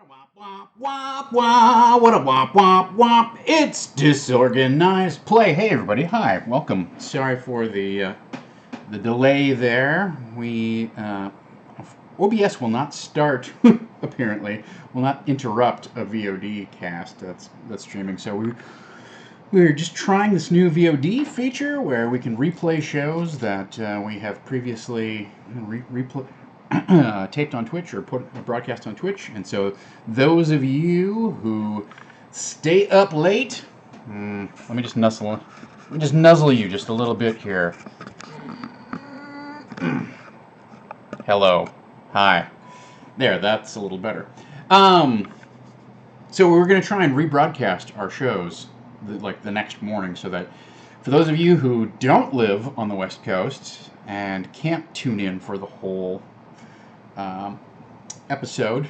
wop wop wop wop. What a wop wop wop. It's disorganized play. Hey everybody. Hi. Welcome. Sorry for the delay there. We OBS will not start apparently. Will not interrupt a VOD cast that's streaming. So we're just trying this new VOD feature where we can replay shows that we have previously taped on Twitch or put a broadcast on Twitch. And so those of you who stay up late, let me just nuzzle you just a little bit here. Hello. Hi. There, that's a little better. So we're going to try and rebroadcast our shows like the next morning so that for those of you who don't live on the West Coast and can't tune in for the whole episode,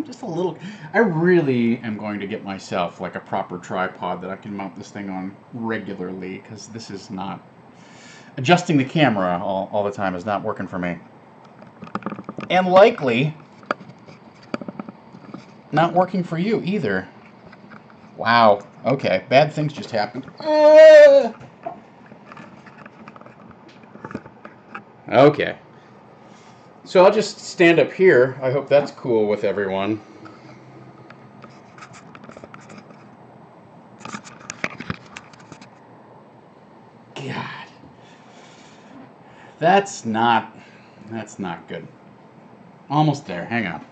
just a little, I really am going to get myself like a proper tripod that I can mount this thing on regularly, because this is not, adjusting the camera all the time is not working for me. And likely not working for you either. Wow. Okay. Bad things just happened. Okay. So I'll just stand up here. I hope that's cool with everyone. God. That's not good. Almost there. Hang on.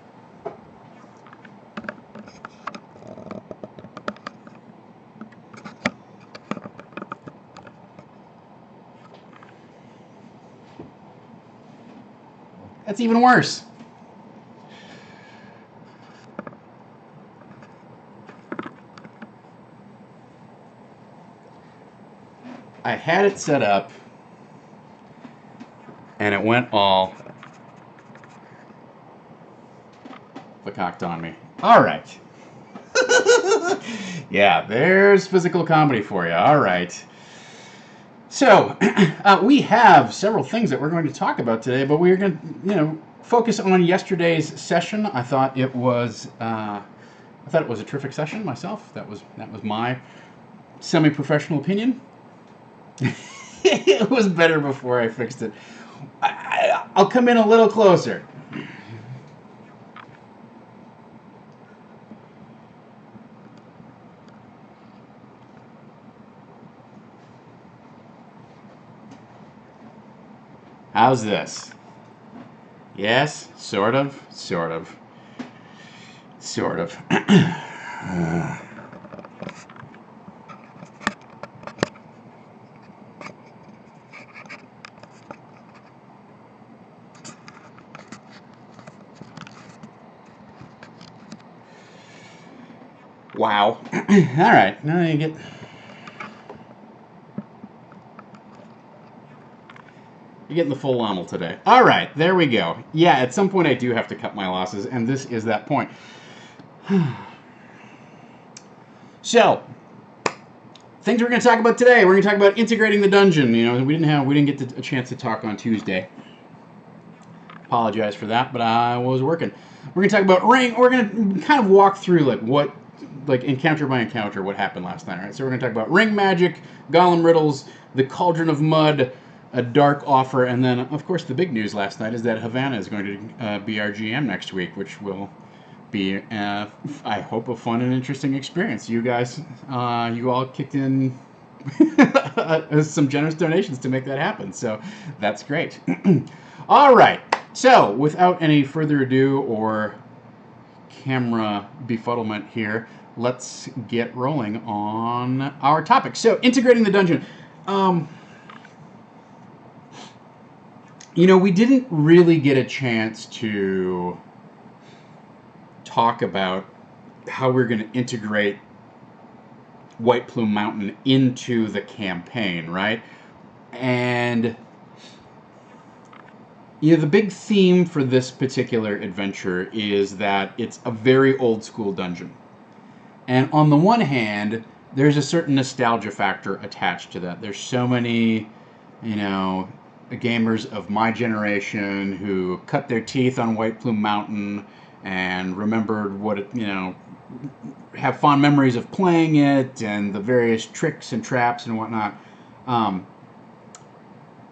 That's even worse. I had it set up, and it went all cocked on me. All right. Yeah, there's physical comedy for you. All right. So, we have several things that we're going to talk about today, but we're going to, focus on yesterday's session. I thought it was a terrific session myself. That was my semi-professional opinion. It was better before I fixed it. I'll come in a little closer. How's this? Yes, sort of. Wow. All right, now you get... You're getting the full Lommel today. All right, there we go. Yeah, at some point I do have to cut my losses, and this is that point. So, things we're going to talk about today. We're going to talk about integrating the dungeon. We didn't get a chance to talk on Tuesday. Apologize for that, but I was working. We're going to talk about ring. We're going to kind of walk through encounter by encounter what happened last night. Right? So we're going to talk about ring magic, golem riddles, the cauldron of mud, a dark offer, and then, of course, the big news last night is that Havana is going to be our GM next week, which will be, I hope, a fun and interesting experience. You guys, you all kicked in some generous donations to make that happen, so that's great. All right, so without any further ado or camera befuddlement here, let's get rolling on our topic. So, integrating the dungeon. We didn't really get a chance to talk about how we're going to integrate White Plume Mountain into the campaign, right? And the big theme for this particular adventure is that it's a very old school dungeon. And on the one hand, there's a certain nostalgia factor attached to that. There's so many, gamers of my generation who cut their teeth on White Plume Mountain and remembered what it, have fond memories of playing it and the various tricks and traps and whatnot. Um,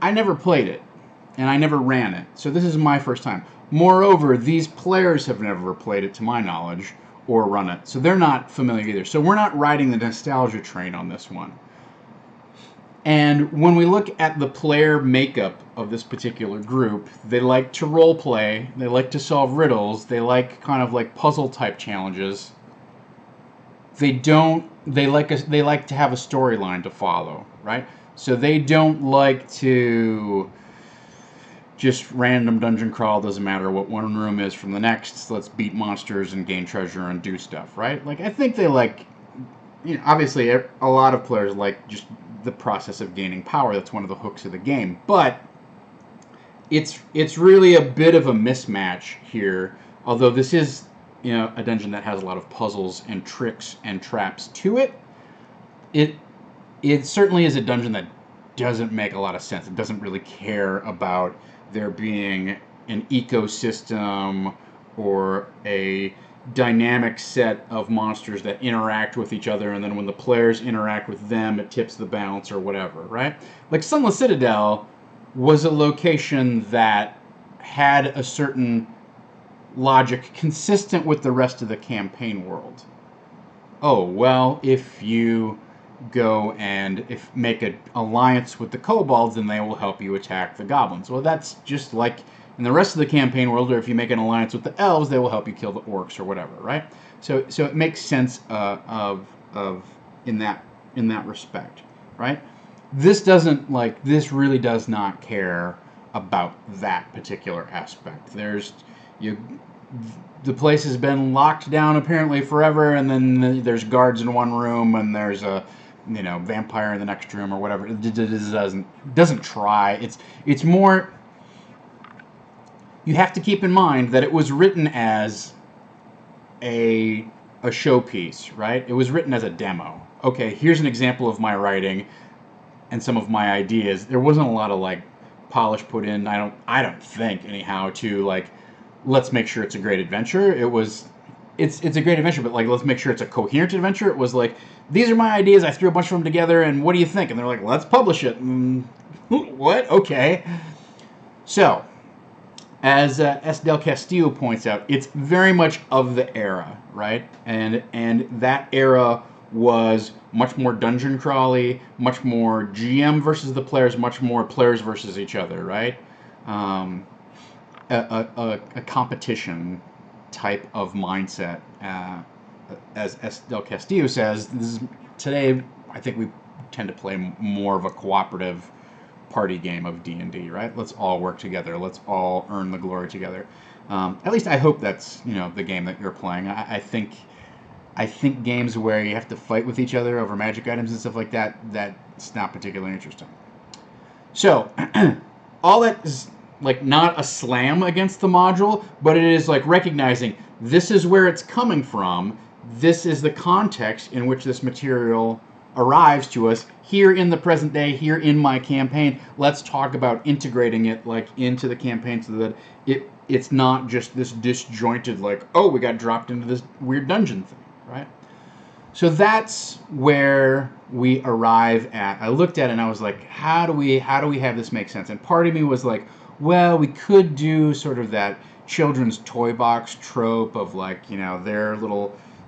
I never played it, and I never ran it, so this is my first time. Moreover, these players have never played it to my knowledge or run it, so they're not familiar either. So we're not riding the nostalgia train on this one. And when we look at the player makeup of this particular group, they like to role play, they like to solve riddles, they like kind of like puzzle type challenges. They like to have a storyline to follow, right? So they don't like to just random dungeon crawl, doesn't matter what one room is from the next, let's beat monsters and gain treasure and do stuff, right? Like, I think they like, obviously a lot of players like just the process of gaining power. That's one of the hooks of the game. But it's really a bit of a mismatch here, although this is, a dungeon that has a lot of puzzles and tricks and traps to it. It certainly is a dungeon that doesn't make a lot of sense. It doesn't really care about there being an ecosystem or a dynamic set of monsters that interact with each other, and then when the players interact with them, it tips the balance or whatever, right? Like Sunless Citadel was a location that had a certain logic consistent with the rest of the campaign world. Oh, well, if you go and make an alliance with the kobolds, then they will help you attack the goblins. Well, that's just like in the rest of the campaign world, or if you make an alliance with the elves, they will help you kill the orcs or whatever, right? So it makes sense of in that respect, right? This really does not care about that particular aspect. The place has been locked down apparently forever, and then there's guards in one room, and there's a vampire in the next room or whatever. It doesn't try. It's more. You have to keep in mind that it was written as a showpiece, right? It was written as a demo. Okay, here's an example of my writing and some of my ideas. There wasn't a lot of like polish put in. I don't think anyhow to like, let's make sure it's a great adventure. It's a great adventure, but like, let's make sure it's a coherent adventure. It was like, these are my ideas. I threw a bunch of them together, and what do you think? And they're like, let's publish it. What? Okay. So, as S. Del Castillo points out, it's very much of the era, right? And that era was much more dungeon crawly, much more GM versus the players, much more players versus each other, right? A competition type of mindset. As S. Del Castillo says, today I think we tend to play more of a cooperative party game of D&D, right? Let's all work together. Let's all earn the glory together. At least I hope that's the game that you're playing. I think games where you have to fight with each other over magic items and stuff like that's not particularly interesting. So all that is like not a slam against the module, but it is like recognizing this is where it's coming from. This is the context in which this material arrives to us here in the present day, here in my campaign. Let's talk about integrating it like into the campaign so that it's not just this disjointed like, oh, we got dropped into this weird dungeon thing, right? So that's where we arrive at. I looked at it and I was like, how do we have this make sense? And part of me was like, well, we could do sort of that children's toy box trope of like,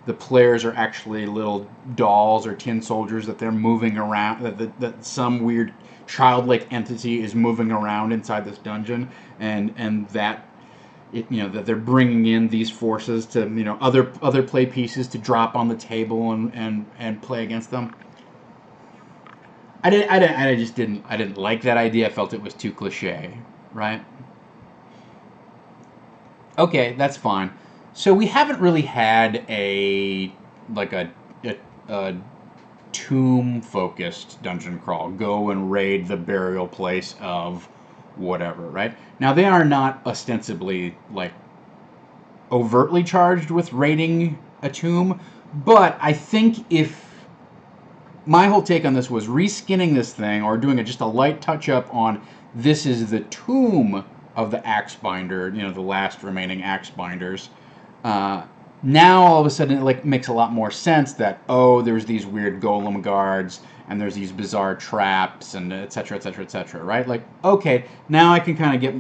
the players are actually little dolls or tin soldiers that they're moving around, that some weird childlike entity is moving around inside this dungeon, and that that they're bringing in these forces to other play pieces to drop on the table and play against them. I didn't like that idea. I felt it was too cliche, right? Okay, that's fine. So we haven't really had a tomb-focused dungeon crawl. Go and raid the burial place of whatever, right? Now, they are not ostensibly, like, overtly charged with raiding a tomb, but I think if my whole take on this was reskinning this thing or doing just a light touch-up on this is the tomb of the Axebinder, the last remaining Axebinders, Now all of a sudden it like makes a lot more sense that, oh, there's these weird golem guards and there's these bizarre traps and et cetera, et cetera, et cetera, right? Like, okay, now I can kind of get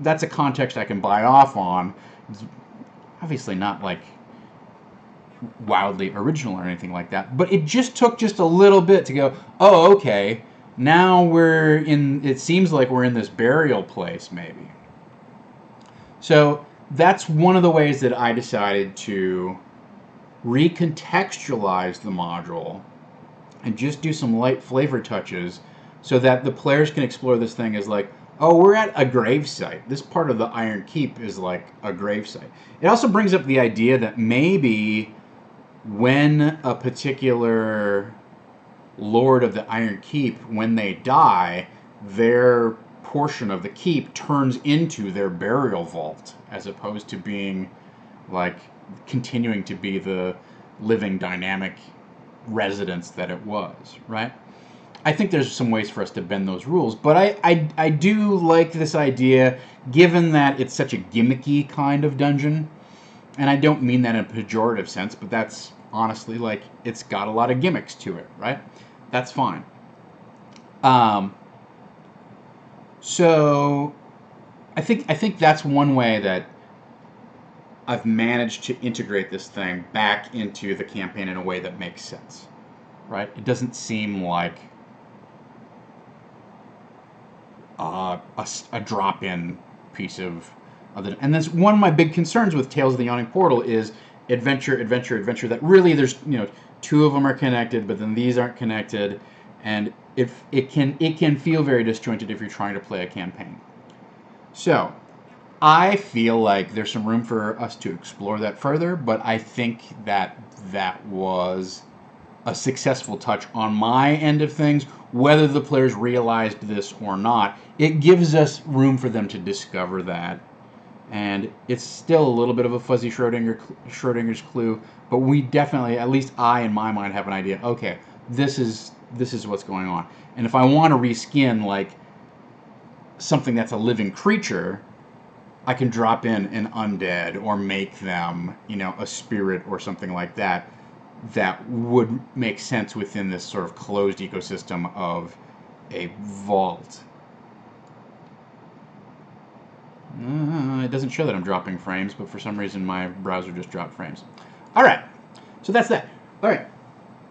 that's a context I can buy off on. It's obviously not like wildly original or anything like that, but it just took just a little bit to go, oh, okay, now it seems like we're in this burial place maybe. So that's one of the ways that I decided to recontextualize the module and just do some light flavor touches so that the players can explore this thing as like, oh, we're at a gravesite. This part of the Iron Keep is like a gravesite. It also brings up the idea that maybe when a particular lord of the Iron Keep, when they die, their portion of the keep turns into their burial vault as opposed to being like continuing to be the living dynamic residence that it was, right? I think there's some ways for us to bend those rules, but I do like this idea given that it's such a gimmicky kind of dungeon, and I don't mean that in a pejorative sense, but that's honestly like it's got a lot of gimmicks to it, right? That's fine. So I think that's one way that I've managed to integrate this thing back into the campaign in a way that makes sense, right? It doesn't seem like a drop-in piece of other. And that's one of my big concerns with Tales of the Yawning Portal is adventure, adventure, adventure. That really there's two of them are connected, but then these aren't connected, and if it can feel very disjointed if you're trying to play a campaign. So I feel like there's some room for us to explore that further, but I think that was a successful touch on my end of things. Whether the players realized this or not, it gives us room for them to discover that. And it's still a little bit of a fuzzy Schrodinger's clue, but we definitely, at least I in my mind, have an idea. Okay, this is what's going on. And if I want to reskin like something that's a living creature, I can drop in an undead or make them, a spirit or something like that. That would make sense within this sort of closed ecosystem of a vault. It doesn't show that I'm dropping frames, but for some reason my browser just dropped frames. All right, so that's that. All right,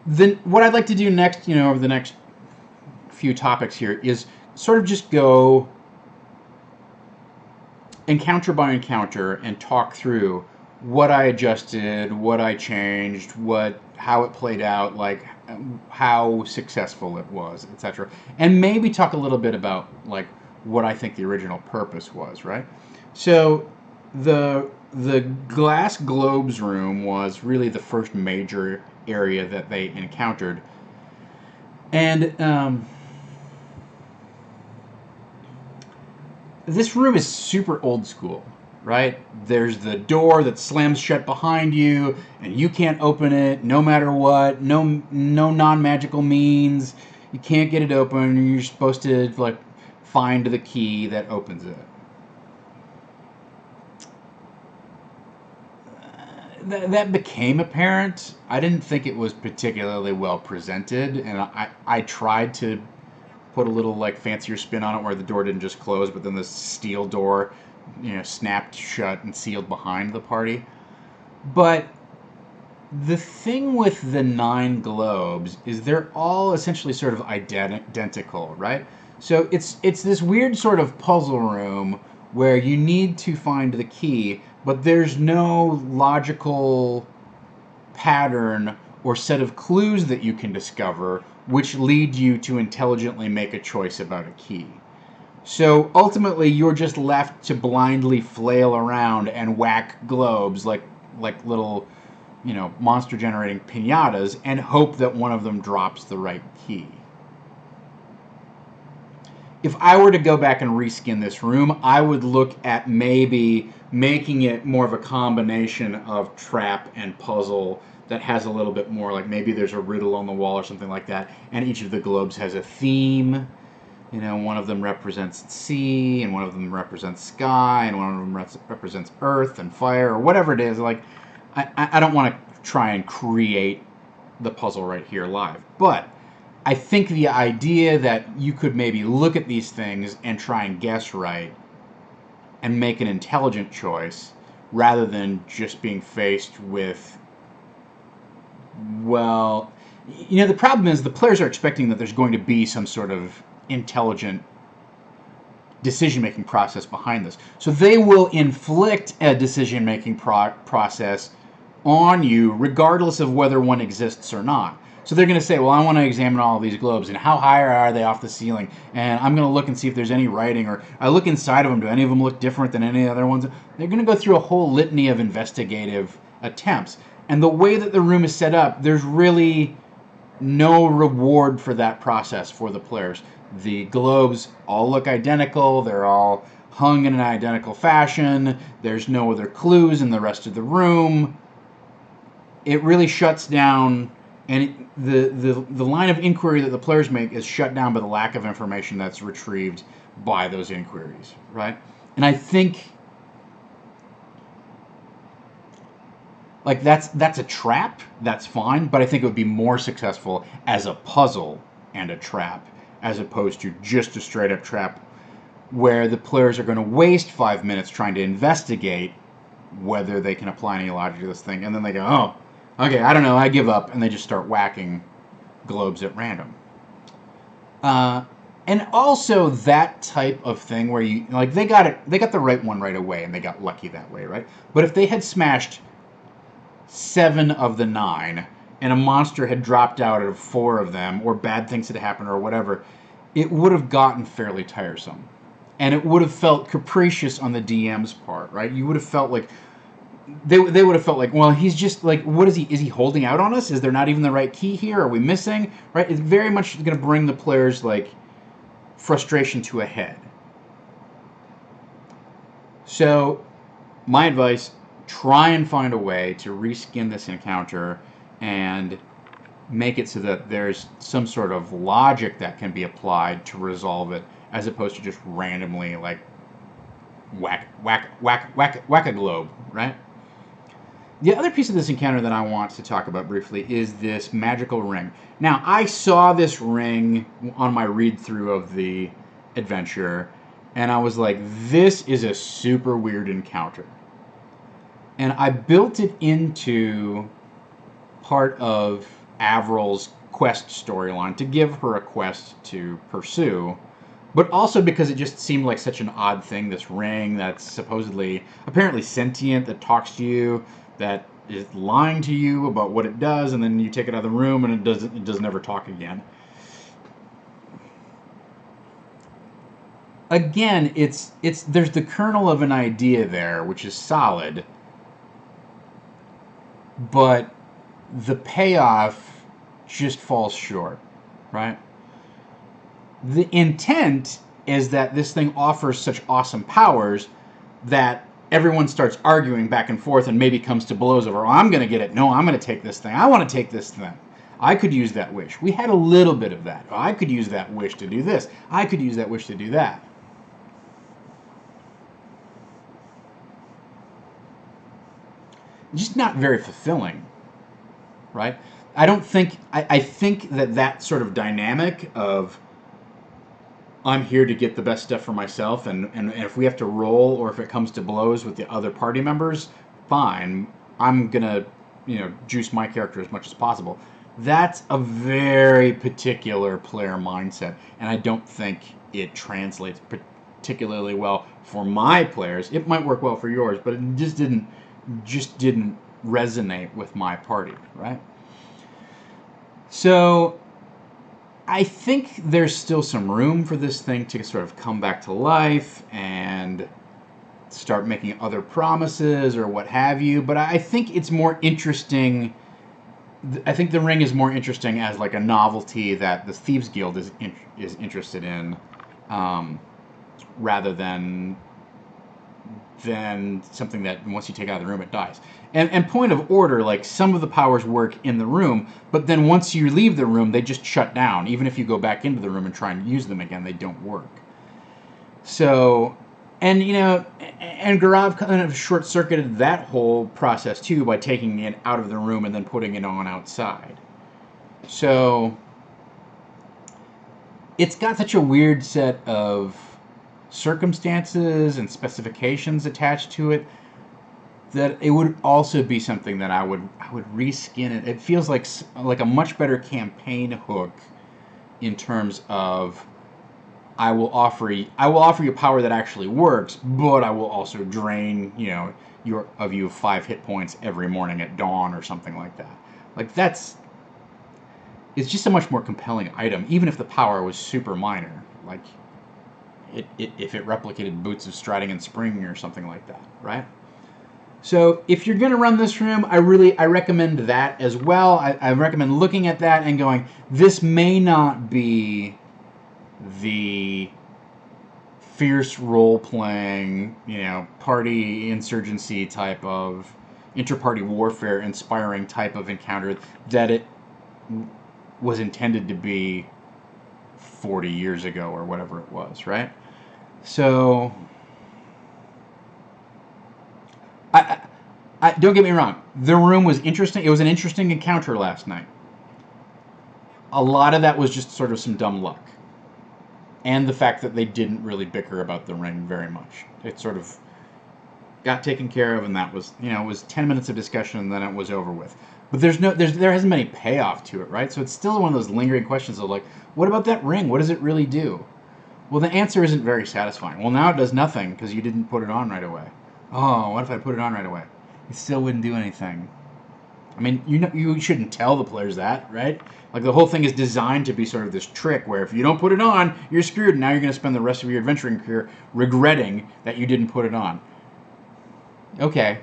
then what I'd like to do next, over the next few topics here, is sort of just go encounter by encounter and talk through what I adjusted, what I changed, how it played out, like how successful it was, etc. And maybe talk a little bit about like what I think the original purpose was, right? So the glass globes room was really the first major area that they encountered. And this room is super old school, right? There's the door that slams shut behind you, and you can't open it no matter what. No non-magical means. You can't get it open. You're supposed to like find the key that opens it. That became apparent. I didn't think it was particularly well presented, and I tried to put a little like fancier spin on it where the door didn't just close, but then the steel door, snapped shut and sealed behind the party. But the thing with the 9 globes is they're all essentially sort of identical, right? So it's this weird sort of puzzle room where you need to find the key, but there's no logical pattern or set of clues that you can discover which lead you to intelligently make a choice about a key. So ultimately you're just left to blindly flail around and whack globes like little, monster generating piñatas and hope that one of them drops the right key. If I were to go back and reskin this room, I would look at maybe making it more of a combination of trap and puzzle that has a little bit more, like maybe there's a riddle on the wall or something like that, and each of the globes has a theme. one of them represents sea, and one of them represents sky, and one of them represents earth and fire, or whatever it is. Like, I don't want to try and create the puzzle right here live, but I think the idea that you could maybe look at these things and try and guess right and make an intelligent choice rather than just being faced with, well, the problem is the players are expecting that there's going to be some sort of intelligent decision-making process behind this. So they will inflict a decision-making process on you regardless of whether one exists or not. So they're going to say, well, I want to examine all of these globes, and how high are they off the ceiling? And I'm going to look and see if there's any writing, or I look inside of them. Do any of them look different than any other ones? They're going to go through a whole litany of investigative attempts. And the way that the room is set up, there's really no reward for that process for the players. The globes all look identical. They're all hung in an identical fashion. There's no other clues in the rest of the room. It really shuts down, and the line of inquiry that the players make is shut down by the lack of information that's retrieved by those inquiries, right? And I think, like, that's a trap. That's fine, but I think it would be more successful as a puzzle and a trap, as opposed to just a straight up trap where the players are going to waste 5 minutes trying to investigate whether they can apply any logic to this thing, and then they go, oh, okay, I don't know, I give up, and they just start whacking globes at random. And also that type of thing where you, like, they got the right one right away, and they got lucky that way, right? But if they had smashed 7 of the 9, and a monster had dropped out of 4 of them, or bad things had happened, or whatever, it would have gotten fairly tiresome. And it would have felt capricious on the DM's part, right? You would have felt like, they would have felt like, well, he's just like, what is he holding out on us? Is there not even the right key here? Are we missing? Right? It's very much going to bring the players, like, frustration to a head. So, my advice, try and find a way to reskin this encounter and make it so that there's some sort of logic that can be applied to resolve it, as opposed to just randomly, like, whack a globe, right? The other piece of this encounter that I want to talk about briefly is this magical ring. Now, I saw this ring on my read-through of the adventure, and I was like, this is a super weird encounter. And I built it into part of Avril's quest storyline to give her a quest to pursue, but also because it just seemed like such an odd thing, this ring that's apparently sentient, that talks to you, that is lying to you about what it does, and then you take it out of the room and it doesn't ever talk again. Again, there's the kernel of an idea there, which is solid, but the payoff just falls short, right? The intent is that this thing offers such awesome powers that everyone starts arguing back and forth and maybe comes to blows over, oh, I'm going to get it. No, I'm going to take this thing. I want to take this thing. I could use that wish. We had a little bit of that. I could use that wish to do this. I could use that wish to do that. Just not very fulfilling, right? I think that sort of dynamic of, I'm here to get the best stuff for myself, and if we have to roll, or if it comes to blows with the other party members, fine. I'm gonna, juice my character as much as possible. That's a very particular player mindset, and I don't think it translates particularly well for my players. It might work well for yours, but it just didn't resonate with my party, right? So I think there's still some room for this thing to sort of come back to life and start making other promises or what have you, but I think it's more interesting. I think the ring is more interesting as like a novelty that the Thieves Guild is interested in, rather than than something that once you take it out of the room, it dies. And point of order, like some of the powers work in the room, but then once you leave the room, they just shut down. Even if you go back into the room and try and use them again, they don't work. So, and Gaurav kind of short-circuited that whole process too by taking it out of the room and then putting it on outside. So, it's got such a weird set of circumstances and specifications attached to it that it would also be something that I would reskin it. It feels like a much better campaign hook in terms of I will offer you power that actually works, but I will also drain you of 5 hit points every morning at dawn or something like that. Like it's just a much more compelling item, even if the power was super minor. Like if it replicated Boots of Striding and Spring or something like that, right? So if you're going to run this room, I recommend that as well. I recommend looking at that and going, this may not be the fierce role-playing, party insurgency type of inter-party warfare inspiring type of encounter that it was intended to be 40 years ago or whatever it was, right? So I don't get me wrong. The room was interesting. It was an interesting encounter last night. A lot of that was just sort of some dumb luck. And the fact that they didn't really bicker about the ring very much. It sort of got taken care of, and that was, it was 10 minutes of discussion, and then it was over with. But there hasn't been any payoff to it, right? So it's still one of those lingering questions of like, what about that ring? What does it really do? Well, the answer isn't very satisfying. Well, now it does nothing because you didn't put it on right away. Oh, what if I put it on right away? It still wouldn't do anything. I mean, you shouldn't tell the players that, right? Like, the whole thing is designed to be sort of this trick where if you don't put it on, you're screwed. Now you're going to spend the rest of your adventuring career regretting that you didn't put it on. Okay.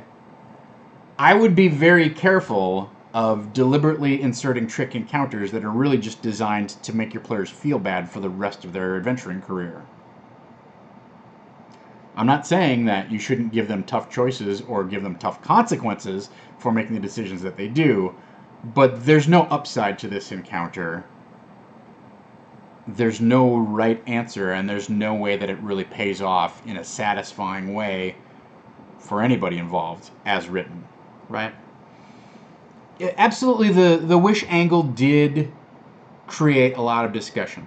I would be very careful of deliberately inserting trick encounters that are really just designed to make your players feel bad for the rest of their adventuring career. I'm not saying that you shouldn't give them tough choices or give them tough consequences for making the decisions that they do, but there's no upside to this encounter. There's no right answer, and there's no way that it really pays off in a satisfying way for anybody involved, as written, right? Absolutely, the wish angle did create a lot of discussion.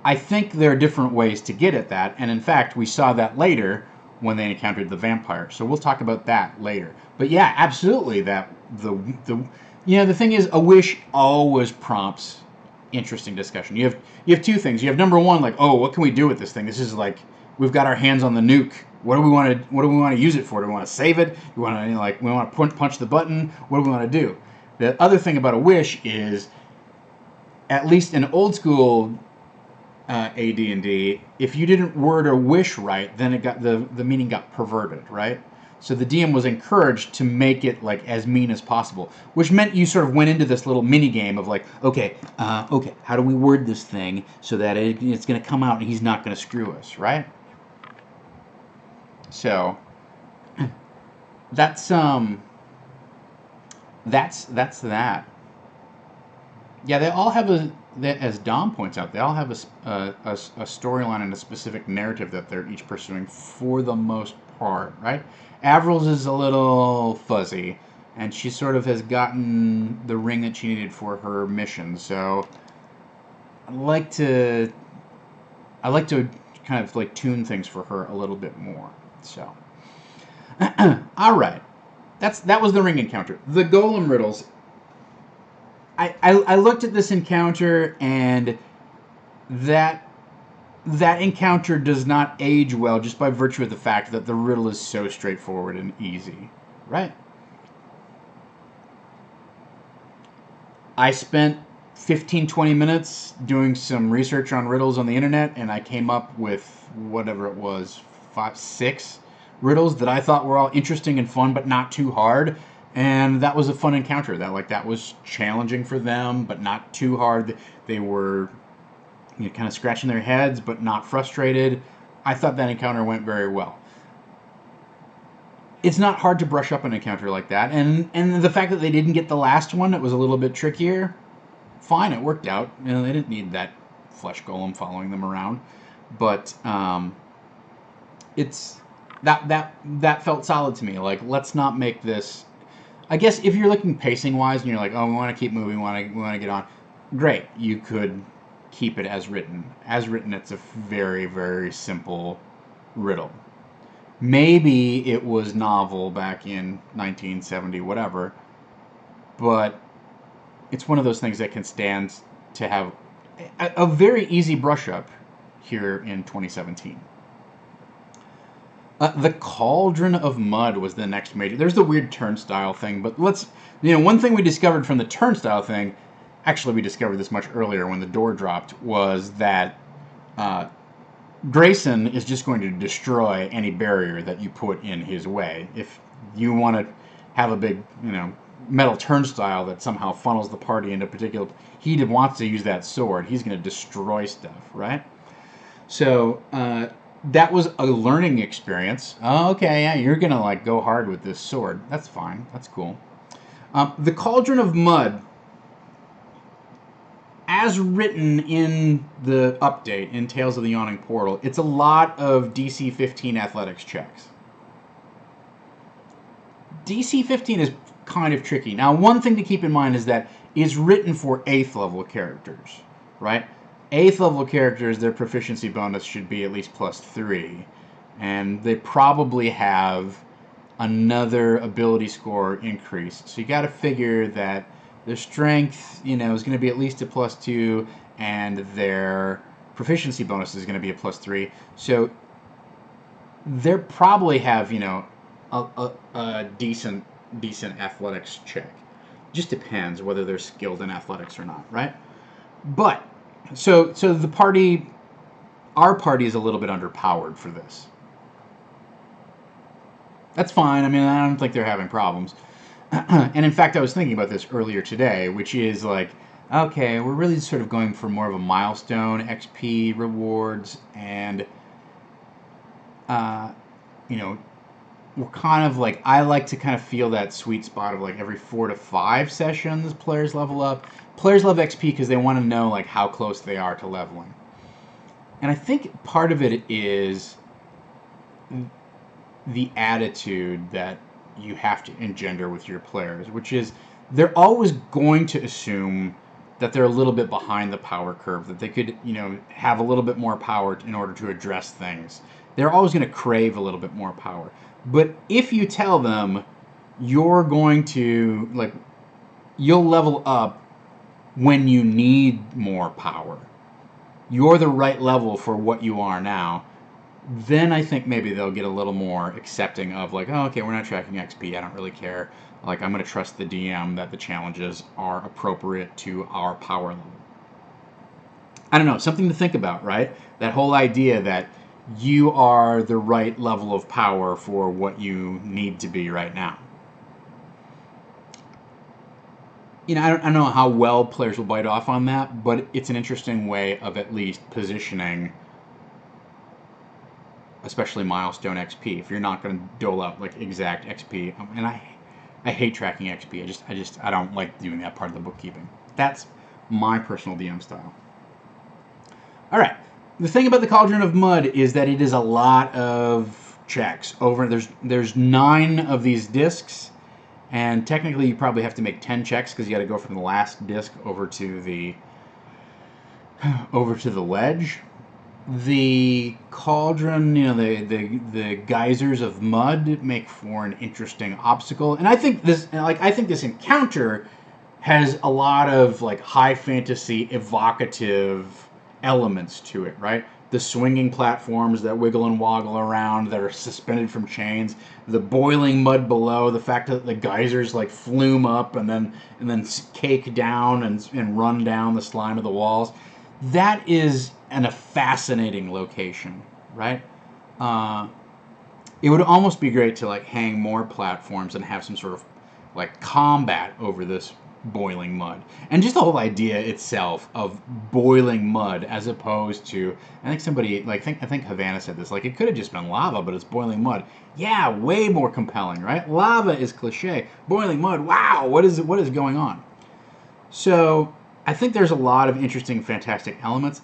I think there are different ways to get at that, and in fact, we saw that later when they encountered the vampire. So we'll talk about that later. But yeah, absolutely, that the thing is, a wish always prompts interesting discussion. You have two things. You have number one, like, oh, what can we do with this thing? This is like, we've got our hands on the nuke. What do we want to use it for? Do we want to save it? Do we want to we want to punch the button? What do we want to do? The other thing about a wish is, at least in old school AD&D, if you didn't word a wish right, then it got the meaning got perverted, right? So the DM was encouraged to make it like as mean as possible, which meant you sort of went into this little mini game of like, okay, how do we word this thing so that it's going to come out and he's not going to screw us, right? So that's that. Yeah, they all have as Dom points out, they all have a storyline and a specific narrative that they're each pursuing for the most part, right? Avril's is a little fuzzy, and she sort of has gotten the ring that she needed for her mission. So I like to kind of like tune things for her a little bit more. So, all right, that was the ring encounter. The golem riddles. I looked at this encounter, and that encounter does not age well just by virtue of the fact that the riddle is so straightforward and easy, right? I spent 15-20 minutes doing some research on riddles on the internet, and I came up with whatever it was, 5-6 riddles that I thought were all interesting and fun, but not too hard. And that was a fun encounter. That was challenging for them, but not too hard. They were kind of scratching their heads, but not frustrated. I thought that encounter went very well. It's not hard to brush up an encounter like that, and the fact that they didn't get the last one, it was a little bit trickier. Fine, it worked out. You know, they didn't need that flesh golem following them around, but it's that felt solid to me. Like, let's not make this. I guess if you're looking pacing wise and you're like, oh, we want to keep moving, we want to get on. Great, you could keep it as written. As written, it's a very, very simple riddle. Maybe it was novel back in 1970, whatever, but it's one of those things that can stand to have a very easy brush up here in 2017. The Cauldron of Mud was the next major. There's the weird turnstile thing, but one thing we discovered from the turnstile thing, actually we discovered this much earlier when the door dropped, was that Grayson is just going to destroy any barrier that you put in his way. If you want to have a big, metal turnstile that somehow funnels the party into a particular... He wants to use that sword. He's going to destroy stuff, right? So, that was a learning experience. Oh, okay, yeah, you're going to, go hard with this sword. That's fine. That's cool. The Cauldron of Mud, as written in the update, in Tales of the Yawning Portal, it's a lot of DC 15 athletics checks. DC 15 is kind of tricky. Now, one thing to keep in mind is that it's written for 8th level characters, right? 8th level characters, their proficiency bonus should be at least +3. And they probably have another ability score increased. So you got to figure that their strength, is going to be at least a +2, and their proficiency bonus is going to be a +3. So they probably have, a decent athletics check. Just depends whether they're skilled in athletics or not, right? But so the party, our party, is a little bit underpowered for this. That's fine. I mean, I don't think they're having problems. And in fact, I was thinking about this earlier today, which is okay, we're really sort of going for more of a milestone XP rewards, and we're kind of I like to kind of feel that sweet spot of every 4 to 5 sessions players level up. Players love XP because they want to know how close they are to leveling. And I think part of it is the attitude that you have to engender with your players, which is they're always going to assume that they're a little bit behind the power curve, that they could, have a little bit more power in order to address things. They're always going to crave a little bit more power. But if you tell them you're going to, you'll level up when you need more power, you're the right level for what you are now, then I think maybe they'll get a little more accepting of oh, okay, we're not tracking XP, I don't really care. I'm going to trust the DM that the challenges are appropriate to our power level. I don't know, something to think about, right? That whole idea that you are the right level of power for what you need to be right now. I don't know how well players will bite off on that, but it's an interesting way of at least positioning, especially milestone XP. If you're not going to dole out exact XP, and I hate tracking XP. I don't like doing that part of the bookkeeping. That's my personal DM style. All right. The thing about the Cauldron of Mud is that it is a lot of checks. There's 9 of these discs, and technically you probably have to make 10 checks because you got to go from the last disc over to the ledge. The cauldron, the geysers of mud make for an interesting obstacle, and I think this encounter has a lot of high fantasy evocative elements to it, right? The swinging platforms that wiggle and woggle around that are suspended from chains, the boiling mud below, the fact that the geysers flume up and then cake down and run down the slime of the walls. That is a fascinating location, right? It would almost be great to hang more platforms and have some sort of combat over this boiling mud. And just the whole idea itself of boiling mud as opposed to, I think somebody, like, I think Havana said this, like, it could have just been lava, but it's boiling mud. Yeah, way more compelling, right? Lava is cliche. Boiling mud, wow, what is going on? So I think there's a lot of interesting, fantastic elements.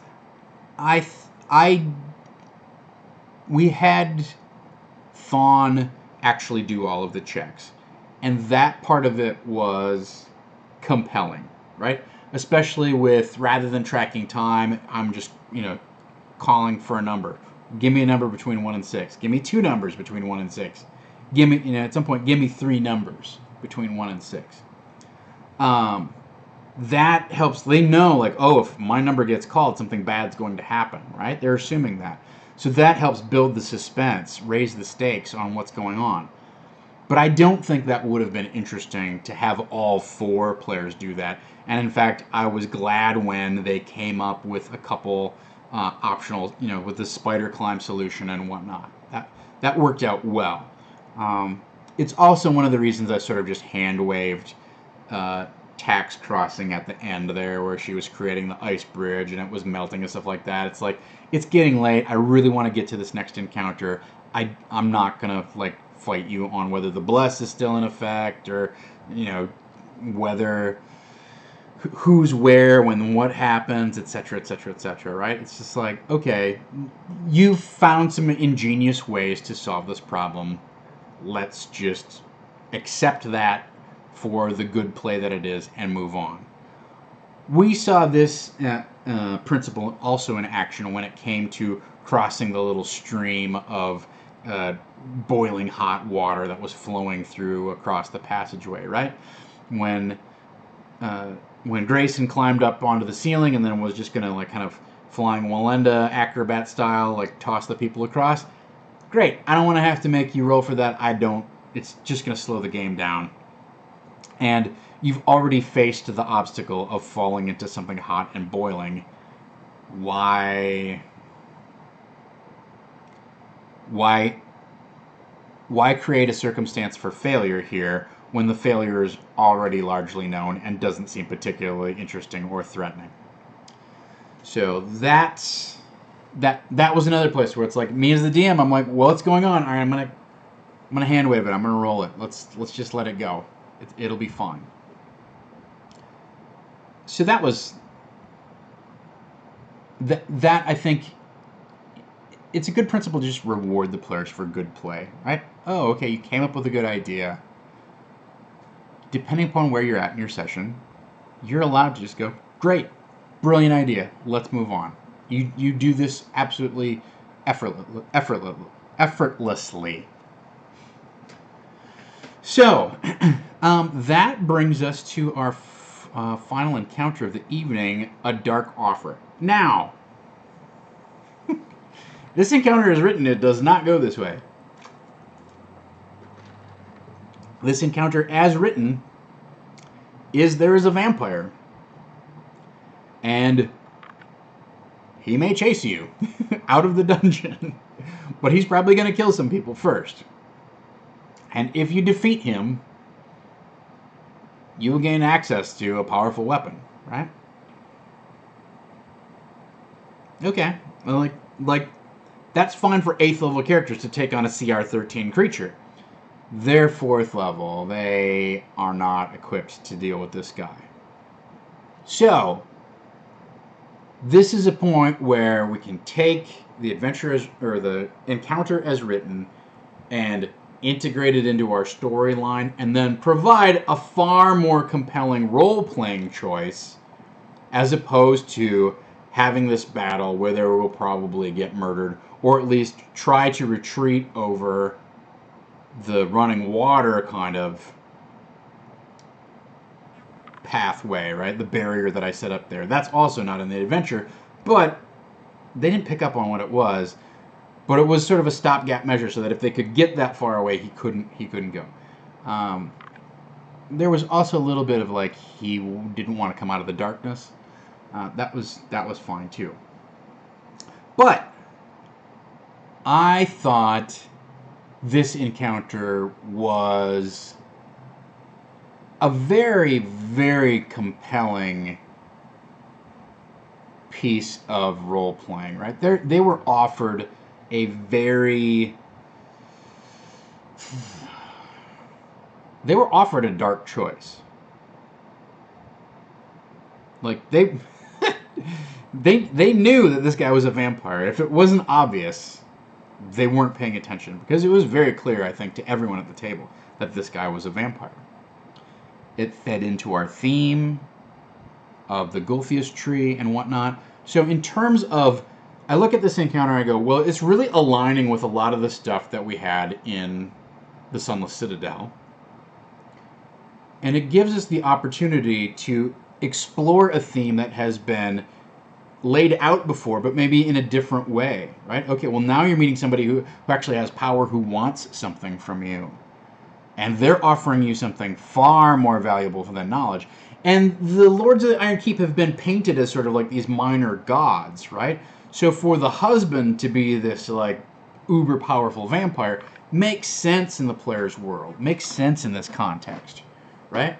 We had Thawne actually do all of the checks, and that part of it was compelling, right? Especially with, rather than tracking time, I'm just, calling for a number. Give me a number between 1 and 6. Give me 2 numbers between 1 and 6. Give me, at some point, give me 3 numbers between 1 and 6. That helps. They know, like, oh, if my number gets called, something bad's going to happen, right? They're assuming that. So that helps build the suspense, raise the stakes on what's going on. But I don't think that would have been interesting to have all 4 players do that. And in fact, I was glad when they came up with a couple optional, with the spider climb solution and whatnot. That worked out well. It's also one of the reasons I sort of just hand-waved Tax crossing at the end there, where she was creating the ice bridge and it was melting and stuff like that. It's like, it's getting late. I really want to get to this next encounter. I'm not gonna fight you on whether the bless is still in effect, or whether who's where when what happens, etc., etc., etc. Right? It's just like, okay, you've found some ingenious ways to solve this problem. Let's just accept that for the good play that it is and move on. We saw this principle also in action when it came to crossing the little stream of boiling hot water that was flowing through across the passageway, right? When Grayson climbed up onto the ceiling and then was just going to kind of flying Walenda acrobat style, toss the people across. Great. I don't want to have to make you roll for that. It's just going to slow the game down. And you've already faced the obstacle of falling into something hot and boiling. Why create a circumstance for failure here when the failure is already largely known and doesn't seem particularly interesting or threatening? So that was another place where it's like, me as the DM, I'm like, well, what's going on? All right, I'm gonna hand wave it. I'm gonna roll it. Let's just let it go. It'll be fine. So that was that. I think it's a good principle to just reward the players for good play, right? Oh, okay, you came up with a good idea. Depending upon where you're at in your session, you're allowed to just go, great, brilliant idea, let's move on. You do this absolutely effortlessly. So, that brings us to our final encounter of the evening, a dark offer. Now, this encounter is written, it does not go this way. This encounter, as written, is there is a vampire. And he may chase you out of the dungeon, but he's probably going to kill some people first. And if you defeat him, you will gain access to a powerful weapon, right? Okay, well, that's fine for 8th level characters to take on a CR 13 creature. They're 4th level. They are not equipped to deal with this guy. So, this is a point where we can take the adventure or the encounter as written and integrate it into our storyline, and then provide a far more compelling role-playing choice as opposed to having this battle where they will probably get murdered, or at least try to retreat over the running water kind of pathway, right? The barrier that I set up there. That's also not in the adventure, but they didn't pick up on what it was. But it was sort of a stopgap measure so that if they could get that far away, he couldn't go. There was also a little bit of he didn't want to come out of the darkness. That was fine too. But I thought this encounter was a very, very compelling piece of role playing, right? They were offered a very, they were offered a dark choice. Like they knew that this guy was a vampire. If it wasn't obvious, they weren't paying attention, because it was very clear, I think, to everyone at the table that this guy was a vampire. It fed into our theme of the Gulfius tree and whatnot. So in terms of, I look at this encounter and I go, well, it's really aligning with a lot of the stuff that we had in the Sunless Citadel. And it gives us the opportunity to explore a theme that has been laid out before, but maybe in a different way, right? Okay, well, now you're meeting somebody who actually has power, who wants something from you. And they're offering you something far more valuable than knowledge. And the Lords of the Iron Keep have been painted as sort of like these minor gods, right? So for the husband to be this like uber powerful vampire makes sense in the player's world, makes sense in this context, right?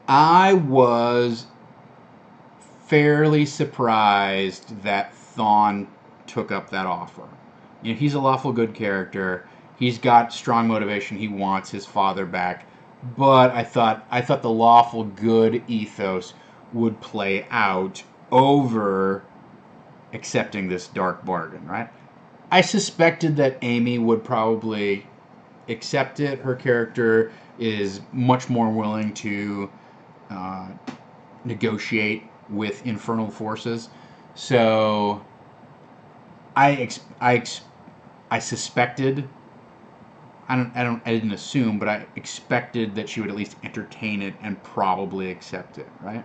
I was fairly surprised that Thawne took up that offer. You know, he's a lawful good character. He's got strong motivation. He wants his father back. But I thought the lawful good ethos would play out over accepting this dark bargain, right? I suspected that Amy would probably accept it. Her character is much more willing to negotiate with infernal forces. So I suspected, I didn't assume, but I expected that she would at least entertain it and probably accept it, right?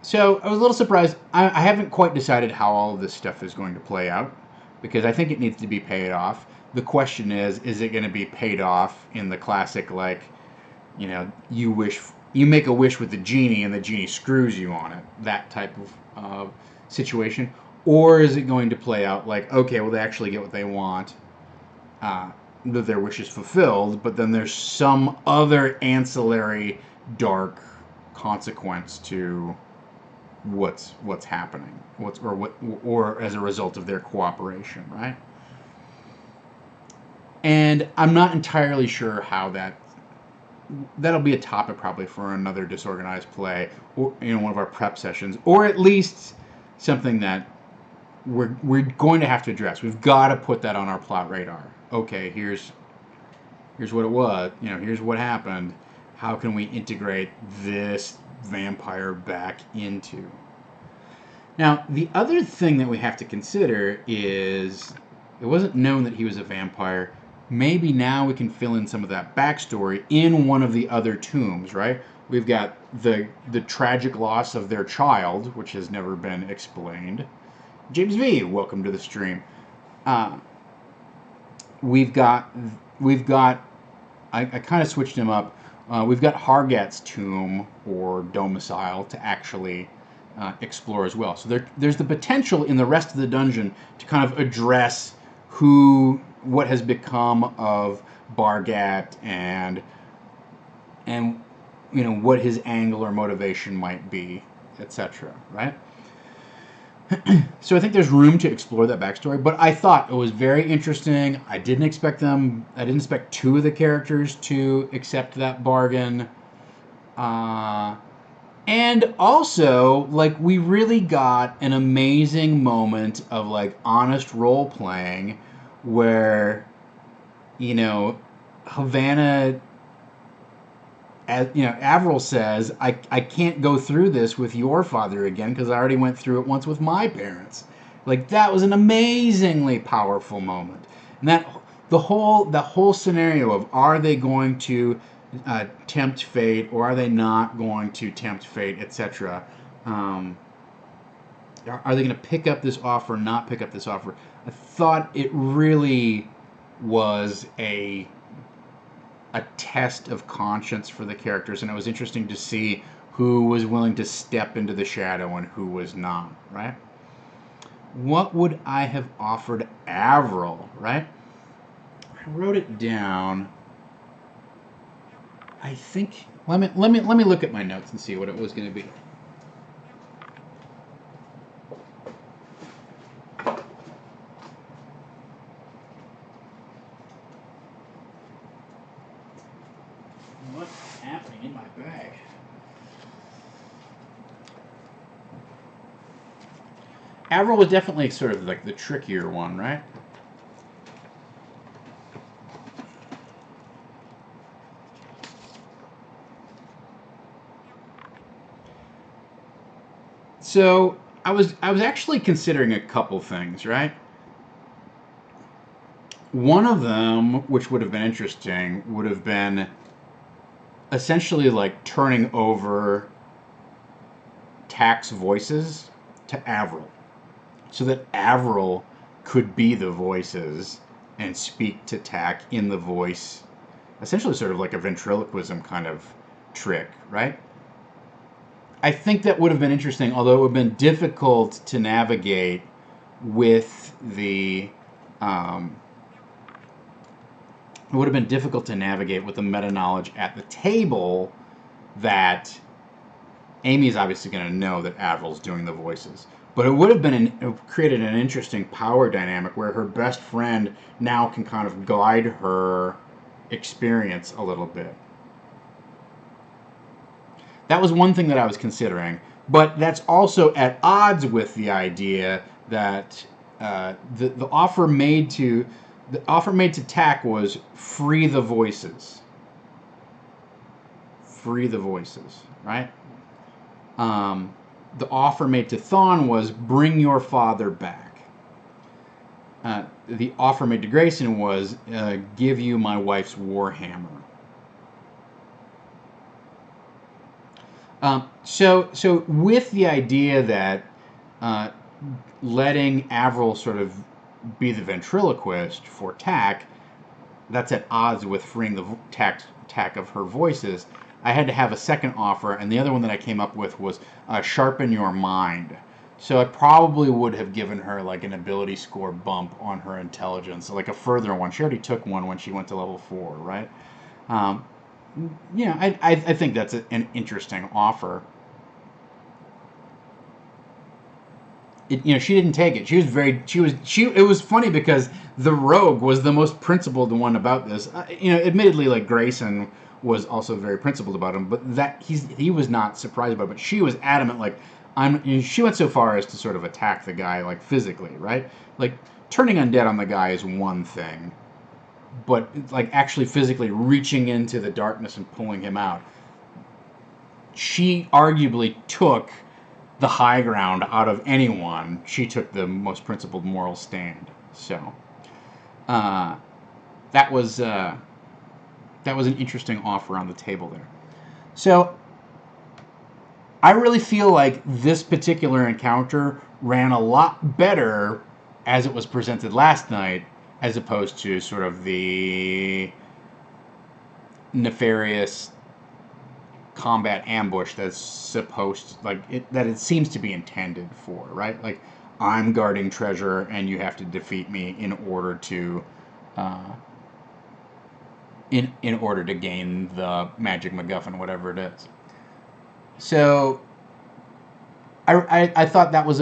So I was a little surprised. I haven't quite decided how all of this stuff is going to play out, because I think it needs to be paid off. The question is it going to be paid off in the classic, like, you know, you make a wish with the genie and the genie screws you on it, that type of situation? Or is it going to play out like, okay, well, they actually get what they want, that their wish is fulfilled, but then there's some other ancillary dark consequence to what's happening, or as a result of their cooperation, right? And I'm not entirely sure how that'll be a topic probably for another Disorganized play, or one of our prep sessions, or at least something that we're going to have to address. We've got to put that on our plot radar. Okay, here's what it was. Here's what happened. How can we integrate this vampire back into? Now, the other thing that we have to consider is it wasn't known that he was a vampire. Maybe now we can fill in some of that backstory in one of the other tombs, right? We've got the tragic loss of their child, which has never been explained. James V, welcome to the stream. We've got. I kind of switched him up. We've got Hargat's tomb or domicile to actually explore as well. So there's the potential in the rest of the dungeon to kind of address what has become of Bargat and what his angle or motivation might be, etc. Right? So I think there's room to explore that backstory, but I thought it was very interesting. I didn't expect two of the characters to accept that bargain. And also, like, we really got an amazing moment of, like, honest role playing where, Havana, Avril says, I can't go through this with your father again because I already went through it once with my parents. Like, that was an amazingly powerful moment. And the whole scenario of, are they going to tempt fate or are they not going to tempt fate, etc. Are they going to pick up this offer, not pick up this offer? I thought it really was a test of conscience for the characters, and it was interesting to see who was willing to step into the shadow and who was not, right? What would I have offered Avril, right? I wrote it down. I think let me look at my notes and see what it was going to be. What's happening in my bag? Avril was definitely sort of like the trickier one, right? So I was actually considering a couple things, right? One of them, which would have been interesting, would have been essentially like turning over Tack's voices to Avril, so that Avril could be the voices and speak to Tack in the voice, essentially sort of like a ventriloquism kind of trick, right? I think that would have been interesting, although it would have been difficult to navigate with the. It would have been difficult to navigate with the meta knowledge at the table that Amy is obviously going to know that Avril's doing the voices. But it would have created an interesting power dynamic where her best friend now can kind of guide her experience a little bit. That was one thing that I was considering, but that's also at odds with the idea that the offer made to Tack was free the voices, right? The offer made to Thawne was bring your father back. The offer made to Grayson was give you my wife's warhammer. So with the idea that letting Avril sort of be the ventriloquist for Tack, that's at odds with freeing the Tack of her voices. I had to have a second offer, and the other one that I came up with was sharpen your mind. So I probably would have given her like an ability score bump on her intelligence, like a further one. She already took one when she went to level 4, right? I think that's an interesting offer. She didn't take it. It was funny because the rogue was the most principled one about this. Admittedly, like Grayson was also very principled about him, but he was not surprised about it. But she was adamant, like she went so far as to sort of attack the guy, like physically, right? Like turning undead on the guy is one thing, but like actually physically reaching into the darkness and pulling him out. She arguably took the high ground out of anyone. She took the most principled moral stand. So that was an interesting offer on the table there. So I really feel like this particular encounter ran a lot better as it was presented last night, as opposed to sort of the nefarious combat ambush that's supposed that it seems to be intended for, right? Like I'm guarding treasure and you have to defeat me in order to in order to gain the magic MacGuffin, whatever it is. So I thought that was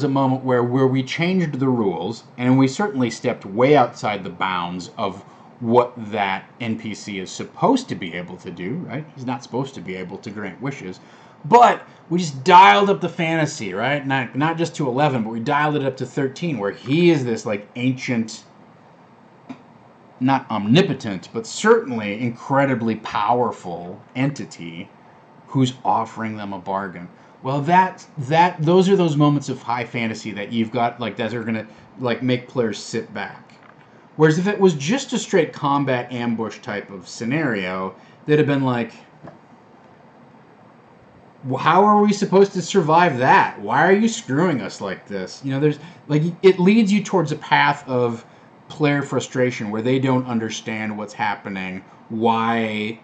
a moment where we changed the rules, and we certainly stepped way outside the bounds of what that NPC is supposed to be able to do, right? He's not supposed to be able to grant wishes. But we just dialed up the fantasy, right? Not just to 11, but we dialed it up to 13, where he is this like ancient, not omnipotent, but certainly incredibly powerful entity who's offering them a bargain. Well, those are those moments of high fantasy that you've got that are gonna like make players sit back. Whereas if it was just a straight combat ambush type of scenario, they'd have been like, how are we supposed to survive that? Why are you screwing us like this? There's it leads you towards a path of player frustration where they don't understand what's happening, why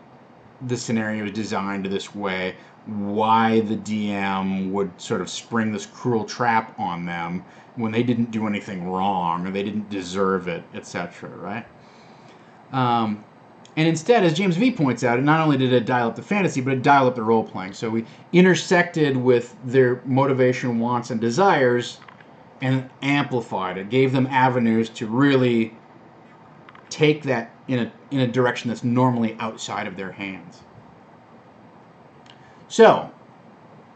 the scenario is designed this way, why the DM would sort of spring this cruel trap on them, when they didn't do anything wrong or they didn't deserve it, etc., right? And instead, as James V points out, not only did it dial up the fantasy, but it dialed up the role-playing. So we intersected with their motivation, wants, and desires and amplified it, gave them avenues to really take that in a direction that's normally outside of their hands. So,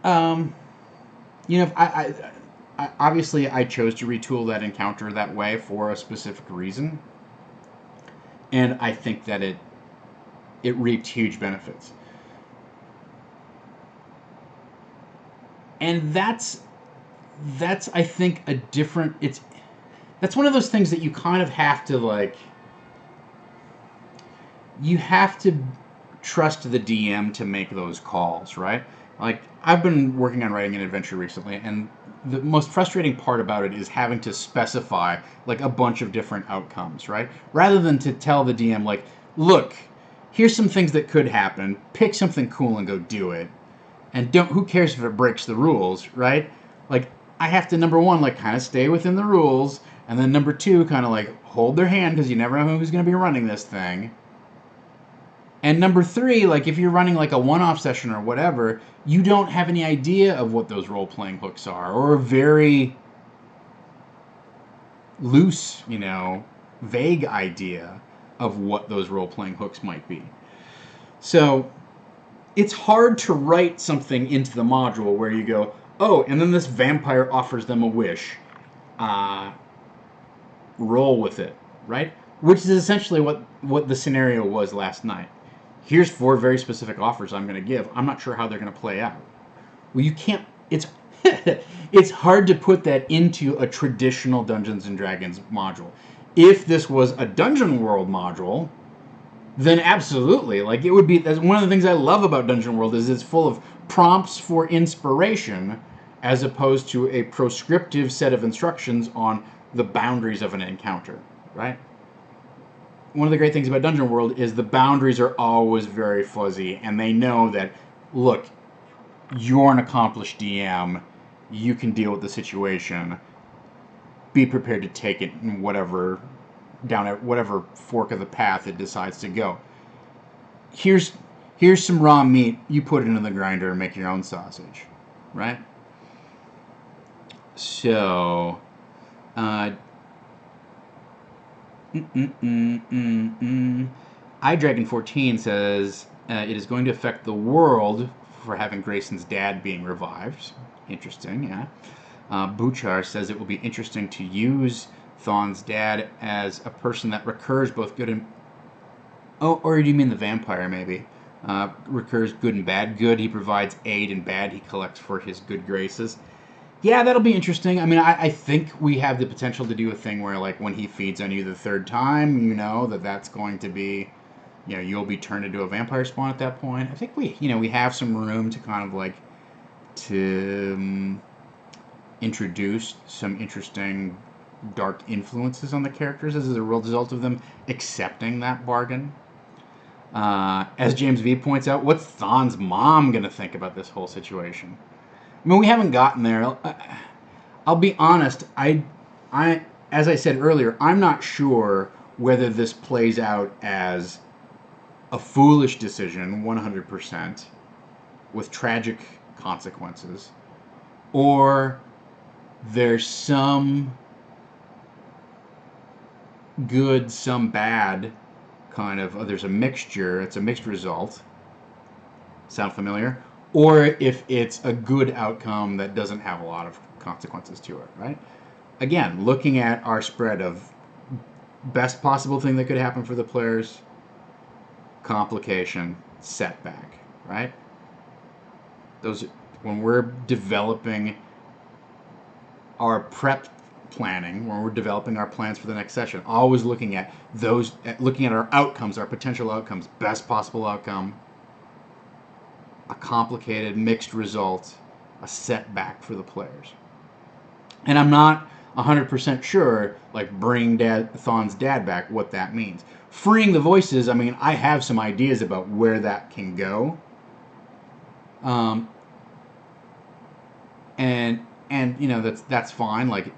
I obviously I chose to retool that encounter that way for a specific reason, and I think that it reaped huge benefits. And that's I think a different. That's one of those things that you kind of have to like. You have to trust the DM to make those calls, right? Like, I've been working on writing an adventure recently, and the most frustrating part about it is having to specify, like, a bunch of different outcomes, right? Rather than to tell the DM, like, look, here's some things that could happen, pick something cool and go do it, and who cares if it breaks the rules, right? Like, I have to, number one, like, kind of stay within the rules, and then number two, kind of, like, hold their hand, because you never know who's going to be running this thing. And number three, like if you're running like a one-off session or whatever, you don't have any idea of what those role-playing hooks are, or a very loose, vague idea of what those role-playing hooks might be. So it's hard to write something into the module where you go, oh, and then this vampire offers them a wish. Roll with it, right? Which is essentially what the scenario was last night. Here's 4 very specific offers I'm going to give. I'm not sure how they're going to play out. Well, you can't. It's it's hard to put that into a traditional Dungeons and Dragons module. If this was a Dungeon World module, then absolutely. Like, it would be. That's one of the things I love about Dungeon World is it's full of prompts for inspiration, as opposed to a prescriptive set of instructions on the boundaries of an encounter, right? One of the great things about Dungeon World is the boundaries are always very fuzzy, and they know that, look, you're an accomplished DM, you can deal with the situation, be prepared to take it in down at whatever fork of the path it decides to go. Here's some raw meat, you put it into the grinder and make your own sausage, right? So, iDragon14 says it is going to affect the world for having Grayson's dad being revived. Interesting, yeah. Buchar says it will be interesting to use Thon's dad as a person that recurs both good and... Oh, or do you mean the vampire, maybe? Recurs good and bad. Good, he provides aid, and bad, he collects for his good graces. Yeah, that'll be interesting. I mean, I think we have the potential to do a thing where, like, when he feeds on you the third time, that's going to be, you'll be turned into a vampire spawn at that point. I think we have some room to kind of, like, to introduce some interesting dark influences on the characters as a result of them accepting that bargain. As James V points out, what's Thon's mom going to think about this whole situation? I mean, we haven't gotten there. I'll be honest. As I said earlier, I'm not sure whether this plays out as a foolish decision, 100%, with tragic consequences, or there's some good, some bad kind of. There's a mixture. It's a mixed result. Sound familiar? Or if it's a good outcome that doesn't have a lot of consequences to it, right? Again, looking at our spread of best possible thing that could happen for the players, complication, setback, right? Those, when we're developing our prep planning, when we're developing our plans for the next session, always looking at our outcomes, our potential outcomes, best possible outcome, a complicated, mixed result, a setback for the players. And I'm not 100% sure, like, bringing Thon's dad back, what that means. Freeing the voices, I mean, I have some ideas about where that can go. And and you know that's fine. Like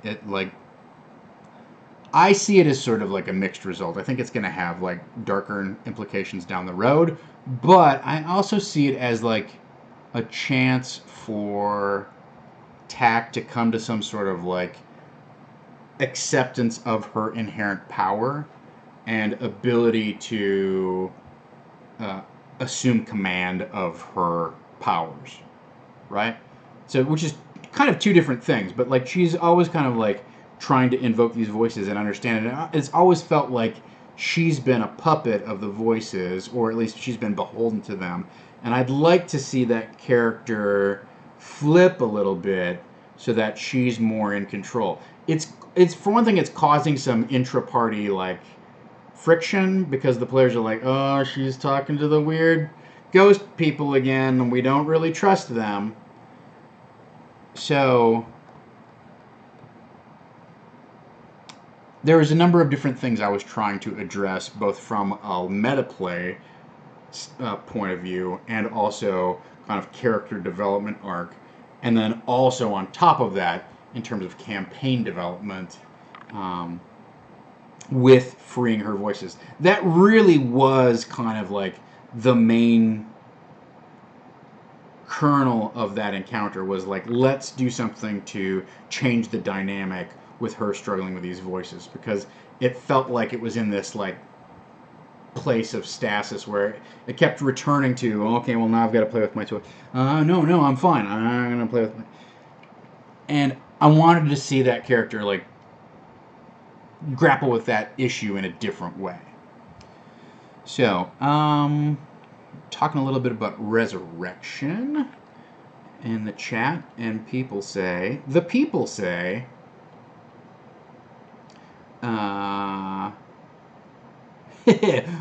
I see it as sort of like a mixed result. I think it's going to have like darker implications down the road, but I also see it as like a chance for Tack to come to some sort of like acceptance of her inherent power and ability to uh, assume command of her powers, right? So, which is kind of two different things, but like she's always kind of like trying to invoke these voices and understand it. And it's always felt like she's been a puppet of the voices, or at least she's been beholden to them. And I'd like to see that character flip a little bit so that she's more in control. It's for one thing, it's causing some intra-party like friction because the players are like, oh, she's talking to the weird ghost people again, and we don't really trust them. So there was a number of different things I was trying to address, both from a meta play point of view and also kind of character development arc, and then also on top of that, in terms of campaign development, um, with freeing her voices. That really was kind of like the main kernel of that encounter was like, let's do something to change the dynamic with her struggling with these voices, because it felt like it was in this like place of stasis where it kept returning to, okay, well now I've got to play with my toy. No, I'm fine. I'm gonna play with my. And I wanted to see that character like grapple with that issue in a different way. So, talking a little bit about resurrection in the chat, and the people say,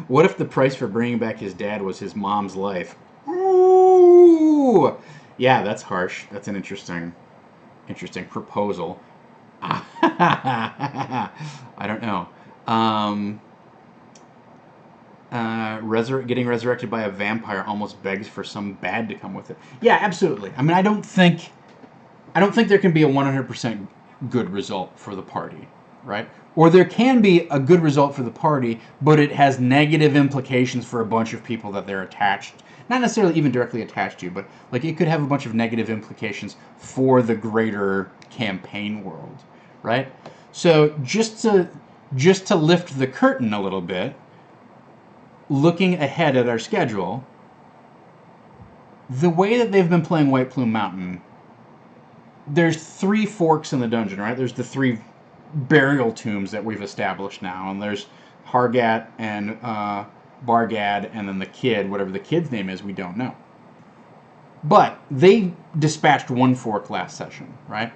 what if the price for bringing back his dad was his mom's life? Ooh, yeah, that's harsh. That's an interesting proposal. I don't know. Getting resurrected by a vampire almost begs for some bad to come with it. Yeah, absolutely. I mean, I don't think there can be a 100% good result for the party, right? Or there can be a good result for the party, but it has negative implications for a bunch of people that they're attached, not necessarily even directly attached to, but like it could have a bunch of negative implications for the greater campaign world, right? So just to lift the curtain a little bit, looking ahead at our schedule, the way that they've been playing White Plume Mountain, there's 3 forks in the dungeon, right? There's the 3 burial tombs that we've established now, and there's Hargat and Bargad, and then the kid, whatever the kid's name is, we don't know. But they dispatched 1 fork last session, right?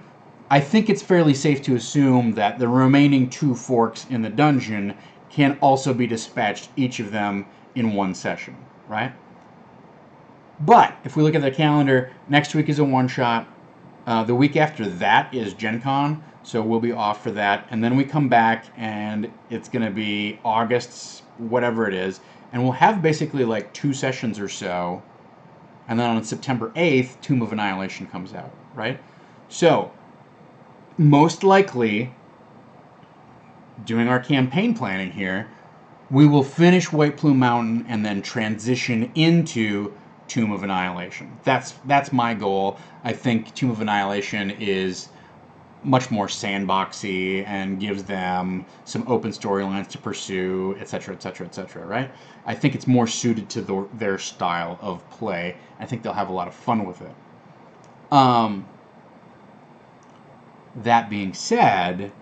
I think it's fairly safe to assume that the remaining 2 forks in the dungeon can also be dispatched, each of them in 1 session, right? But if we look at the calendar, next week is a one-shot. The week after that is Gen Con, so we'll be off for that. And then we come back, and it's going to be August, whatever it is. And we'll have basically like 2 sessions or so. And then on September 8th, Tomb of Annihilation comes out, right? So, most likely, doing our campaign planning here, we will finish White Plume Mountain and then transition into Tomb of Annihilation. That's my goal. I think Tomb of Annihilation is much more sandboxy and gives them some open storylines to pursue, etc., etc., etc., right? I think it's more suited to their style of play. I think they'll have a lot of fun with it. That being said,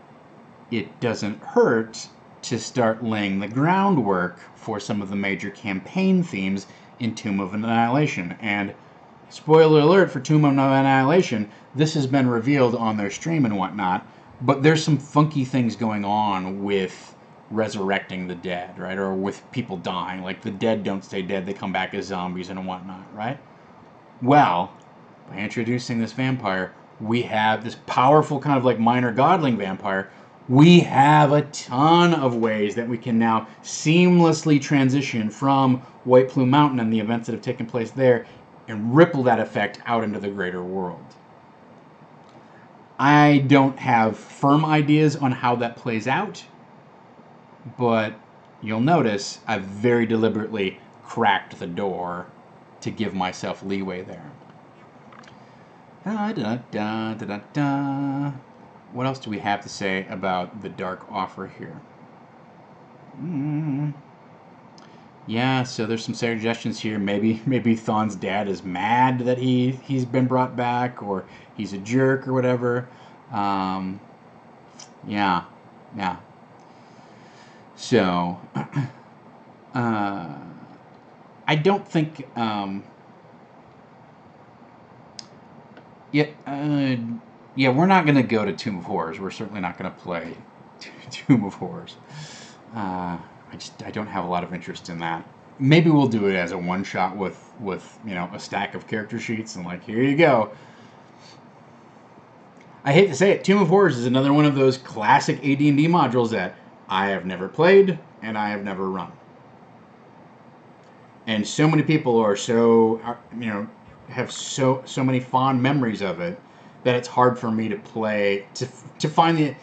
it doesn't hurt to start laying the groundwork for some of the major campaign themes in Tomb of Annihilation. And spoiler alert for Tomb of Annihilation, this has been revealed on their stream and whatnot, but there's some funky things going on with resurrecting the dead, right? Or with people dying. Like, the dead don't stay dead, they come back as zombies and whatnot, right? Well, by introducing this vampire, we have this powerful kind of like minor godling vampire. We have a ton of ways that we can now seamlessly transition from White Plume Mountain and the events that have taken place there and ripple that effect out into the greater world. I don't have firm ideas on how that plays out, but you'll notice I've very deliberately cracked the door to give myself leeway there. Da, da, da, da, da, da. What else do we have to say about the dark offer here? Yeah, so there's some suggestions here. Maybe Thon's dad is mad that he's been brought back, or he's a jerk or whatever. Yeah. So, I don't think. Yeah, we're not gonna go to Tomb of Horrors. We're certainly not gonna play Tomb of Horrors. I don't have a lot of interest in that. Maybe we'll do it as a one shot with a stack of character sheets and like, here you go. I hate to say it, Tomb of Horrors is another one of those classic AD&D modules that I have never played and I have never run. And so many people have so many fond memories of it that it's hard for me to play to find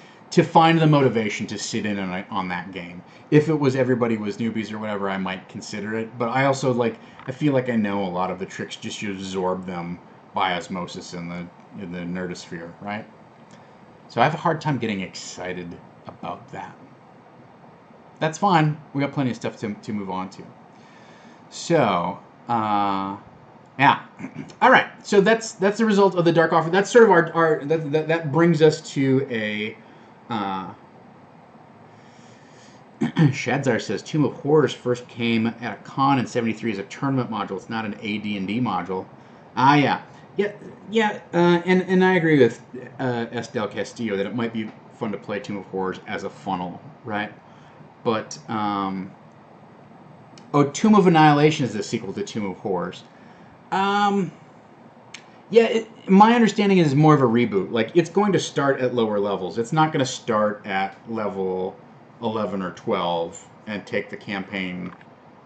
the motivation to sit in on that game. If it was everybody was newbies or whatever, I might consider it. But I also I feel like I know a lot of the tricks, just you absorb them by osmosis in the nerdosphere, right? So I have a hard time getting excited about that. That's fine. We got plenty of stuff to move on to. So, yeah. All right. So that's the result of the dark offer. That's sort of our that brings us to a. Shadzar says Tomb of Horrors first came at a con in '73 as a tournament module. It's not an AD&D module. Yeah. And I agree with S. Del Castillo that it might be fun to play Tomb of Horrors as a funnel, right? But Tomb of Annihilation is the sequel to Tomb of Horrors. My understanding is more of a reboot. Like, it's going to start at lower levels. It's not going to start at level 11 or 12 and take the campaign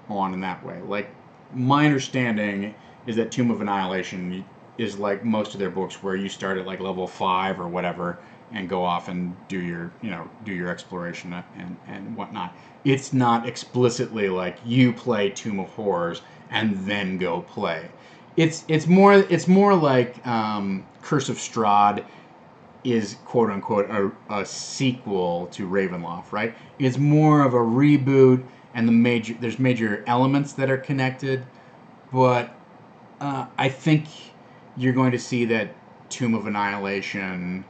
on in that way. Like, my understanding is that Tomb of Annihilation is like most of their books, where you start at like level 5 or whatever and go off and do your exploration and whatnot. It's not explicitly like you play Tomb of Horrors and then go play. It's more like Curse of Strahd is quote unquote a sequel to Ravenloft, right? It's more of a reboot, and there's major elements that are connected, but I think you're going to see that Tomb of Annihilation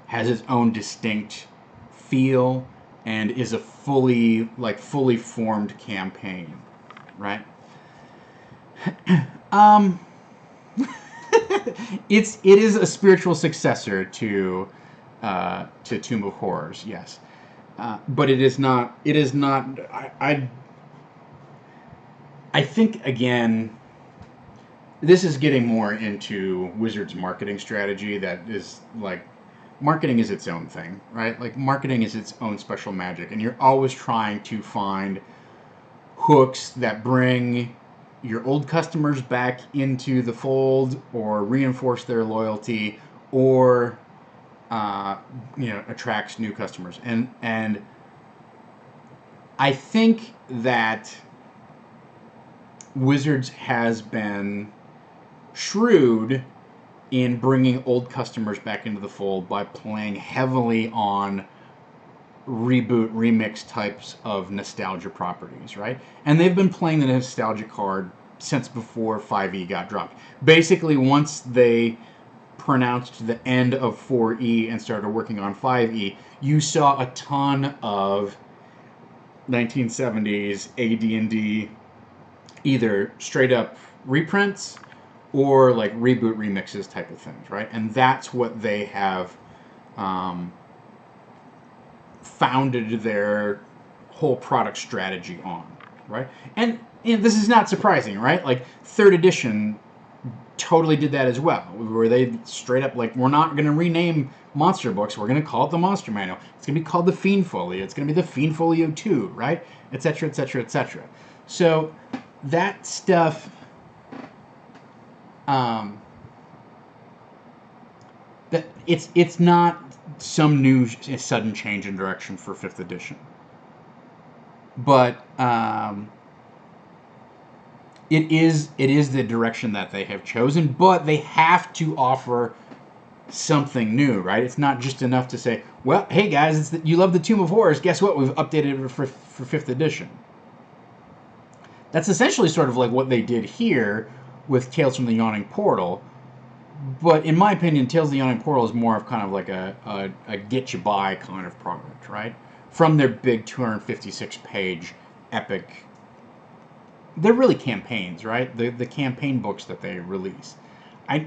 has its own distinct feel and is a fully formed campaign, right? It is a spiritual successor to Tomb of Horrors, yes, but it is not. It is not. I think again, this is getting more into Wizards' marketing strategy. That is like, marketing is its own thing, right? Like, marketing is its own special magic, and you're always trying to find hooks that bring your old customers back into the fold, or reinforce their loyalty, or attracts new customers. And I think that Wizards has been shrewd in bringing old customers back into the fold by playing heavily on reboot, remix types of nostalgia properties, right? And they've been playing the nostalgia card since before 5e got dropped. Basically, once they pronounced the end of 4e and started working on 5e, you saw a ton of 1970s AD&D either straight up reprints or like reboot remixes type of things, right? And that's what they have founded their whole product strategy on, right? And this is not surprising, right? Like, 3rd edition totally did that as well, where they straight up like, we're not going to rename monster books, we're going to call it the Monster Manual. It's going to be called the Fiend Folio. It's going to be the Fiend Folio 2, right? Etc., etc., etc. So that stuff that it's not some new sudden change in direction for 5th edition, but it is the direction that they have chosen. But they have to offer something new, right? It's not just enough to say, well, hey guys, you love the Tomb of Horrors. Guess what? We've updated it for 5th edition. That's essentially sort of like what they did here with Tales from the Yawning Portal. But in my opinion, Tales of the Yawning Portal is more of kind of like a get you by kind of product, right? From their big 256-page epic. They're really campaigns, right? The campaign books that they release.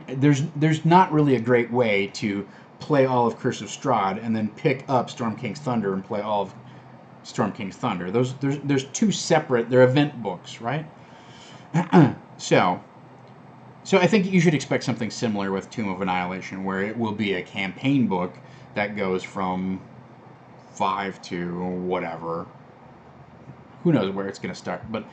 There's not really a great way to play all of Curse of Strahd and then pick up Storm King's Thunder and play all of Storm King's Thunder. There's two separate. They're event books, right? So I think you should expect something similar with Tomb of Annihilation, where it will be a campaign book that goes from 5 to whatever. Who knows where it's going to start? But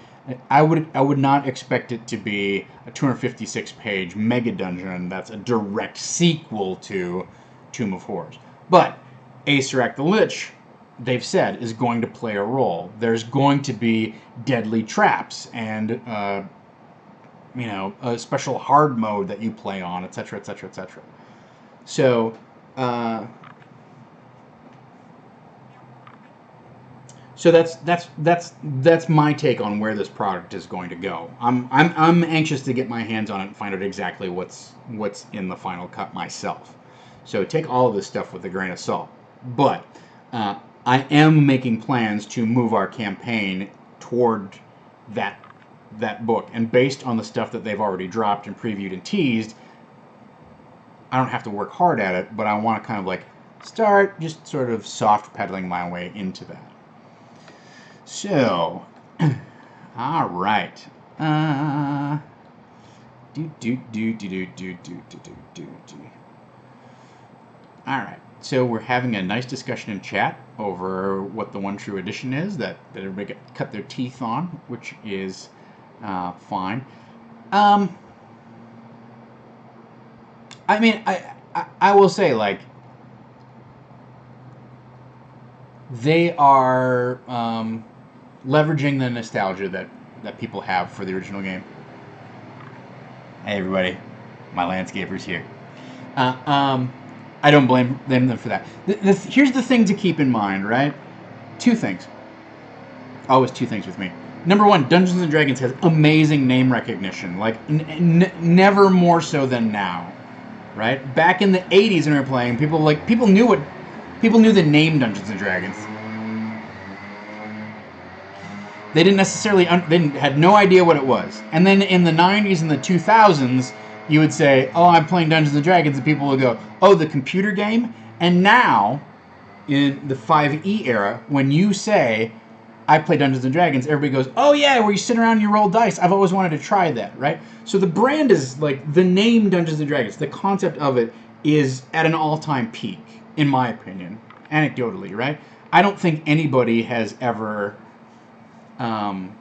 I would not expect it to be a 256-page mega dungeon that's a direct sequel to Tomb of Horrors. But Acererak the Lich, they've said, is going to play a role. There's going to be deadly traps and a special hard mode that you play on, etc., etc., etc. So that's my take on where this product is going to go. I'm anxious to get my hands on it and find out exactly what's in the final cut myself. So take all of this stuff with a grain of salt. But I am making plans to move our campaign toward that book, and based on the stuff that they've already dropped and previewed and teased, I don't have to work hard at it, but I want to kind of like start just sort of soft pedaling my way into that. So, all right. All right. So we're having a nice discussion in chat over what the One True Edition is that everybody cut their teeth on, which is fine. I mean, I will say, like, they are leveraging the nostalgia that people have for the original game. Hey, everybody. My landscaper's here. I don't blame them for that. Here's the thing to keep in mind, right? Two things. Always two things with me. Number one, Dungeons & Dragons has amazing name recognition. Like, never more so than now, right? Back in the 80s when we were playing, people knew the name Dungeons & Dragons. They didn't necessarily, had no idea what it was. And then in the 90s and the 2000s, you would say, oh, I'm playing Dungeons & Dragons, and people would go, oh, the computer game? And now, in the 5e era, when you say, I play Dungeons & Dragons, everybody goes, oh yeah, where you sit around and you roll dice. I've always wanted to try that, right? So the brand is, like, the name Dungeons & Dragons, the concept of it is at an all-time peak, in my opinion, anecdotally, right? I don't think anybody has ever... I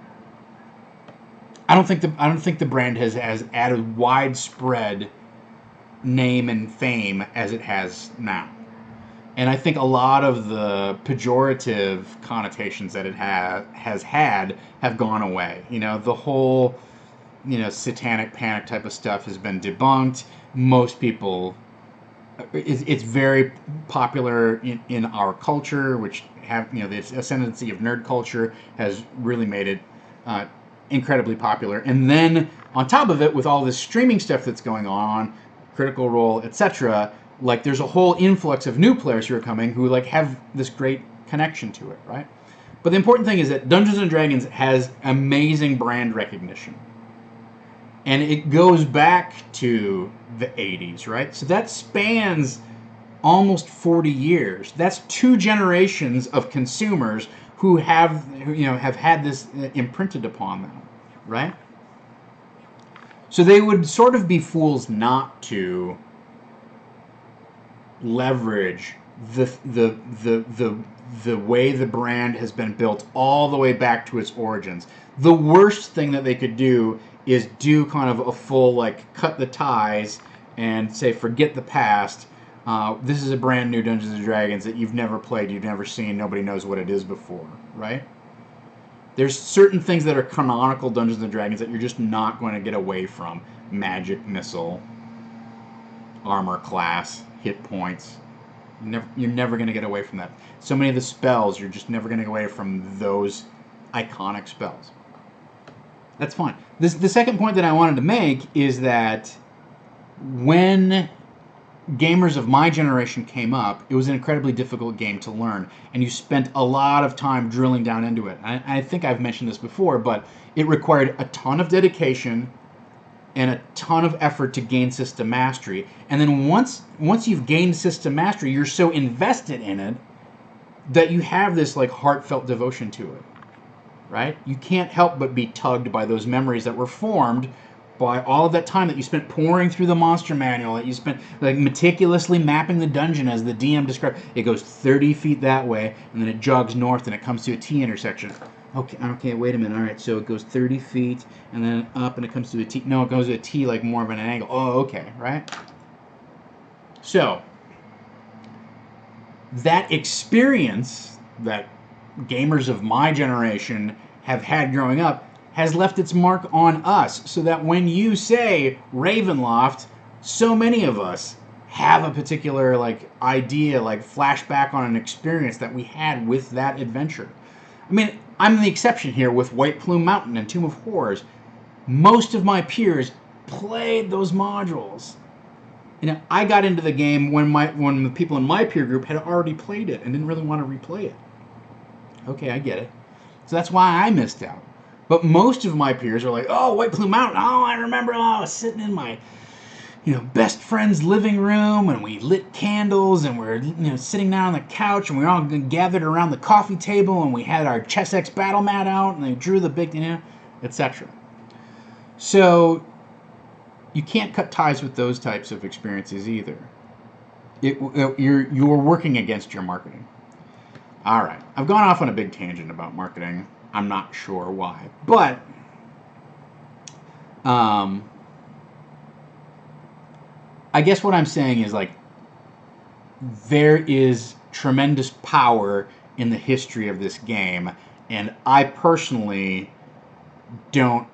don't think the brand has added widespread name and fame as it has now. And I think a lot of the pejorative connotations that it has had have gone away. You know, the whole, satanic panic type of stuff has been debunked. Most people, it's very popular in our culture, which have, the ascendancy of nerd culture has really made it incredibly popular. And then on top of it, with all this streaming stuff that's going on, Critical Role, etc., like, there's a whole influx of new players who are coming who, like, have this great connection to it, right? But the important thing is that Dungeons & Dragons has amazing brand recognition. And it goes back to the 80s, right? So that spans almost 40 years. That's 2 generations of consumers who have had this imprinted upon them, right? So they would sort of be fools not to leverage the way the brand has been built all the way back to its origins. The worst thing that they could do is do kind of a full, like, cut the ties and say forget the past, This is a brand new Dungeons and Dragons that you've never played, you've never seen, nobody knows what it is before, right? There's certain things that are canonical Dungeons and Dragons that you're just not going to get away from. Magic, missile, armor class, hit points. You're never going to get away from that. So many of the spells, you're just never going to get away from those iconic spells. That's fine. The second point that I wanted to make is that when gamers of my generation came up, it was an incredibly difficult game to learn, and you spent a lot of time drilling down into it. I think I've mentioned this before, but it required a ton of dedication and a ton of effort to gain system mastery. And then once you've gained system mastery, you're so invested in it that you have this like heartfelt devotion to it, right? You can't help but be tugged by those memories that were formed by all of that time that you spent pouring through the monster manual, that you spent like meticulously mapping the dungeon as the DM described. It goes 30 feet that way, and then it jogs north, and it comes to a T intersection. Okay, wait a minute. All right, so it goes 30 feet, and then up, and it comes to a T. No, it goes to a T like more of an angle. Oh, okay, right? So, that experience that gamers of my generation have had growing up has left its mark on us, so that when you say Ravenloft, so many of us have a particular like idea, like flashback on an experience that we had with that adventure. I mean, I'm the exception here with White Plume Mountain and Tomb of Horrors. Most of my peers played those modules. You know, I got into the game when the people in my peer group had already played it and didn't really want to replay it. Okay, I get it. So that's why I missed out. But most of my peers are like, oh, White Plume Mountain. Oh, I remember. Oh, I was sitting in my, best friend's living room, and we lit candles, and we're, sitting down on the couch, and we all gathered around the coffee table, and we had our Chess X battle mat out, and they drew the big, etc. So you can't cut ties with those types of experiences either. You're working against your marketing. All right, I've gone off on a big tangent about marketing. I'm not sure why, but I guess what I'm saying is like there is tremendous power in the history of this game, and I personally don't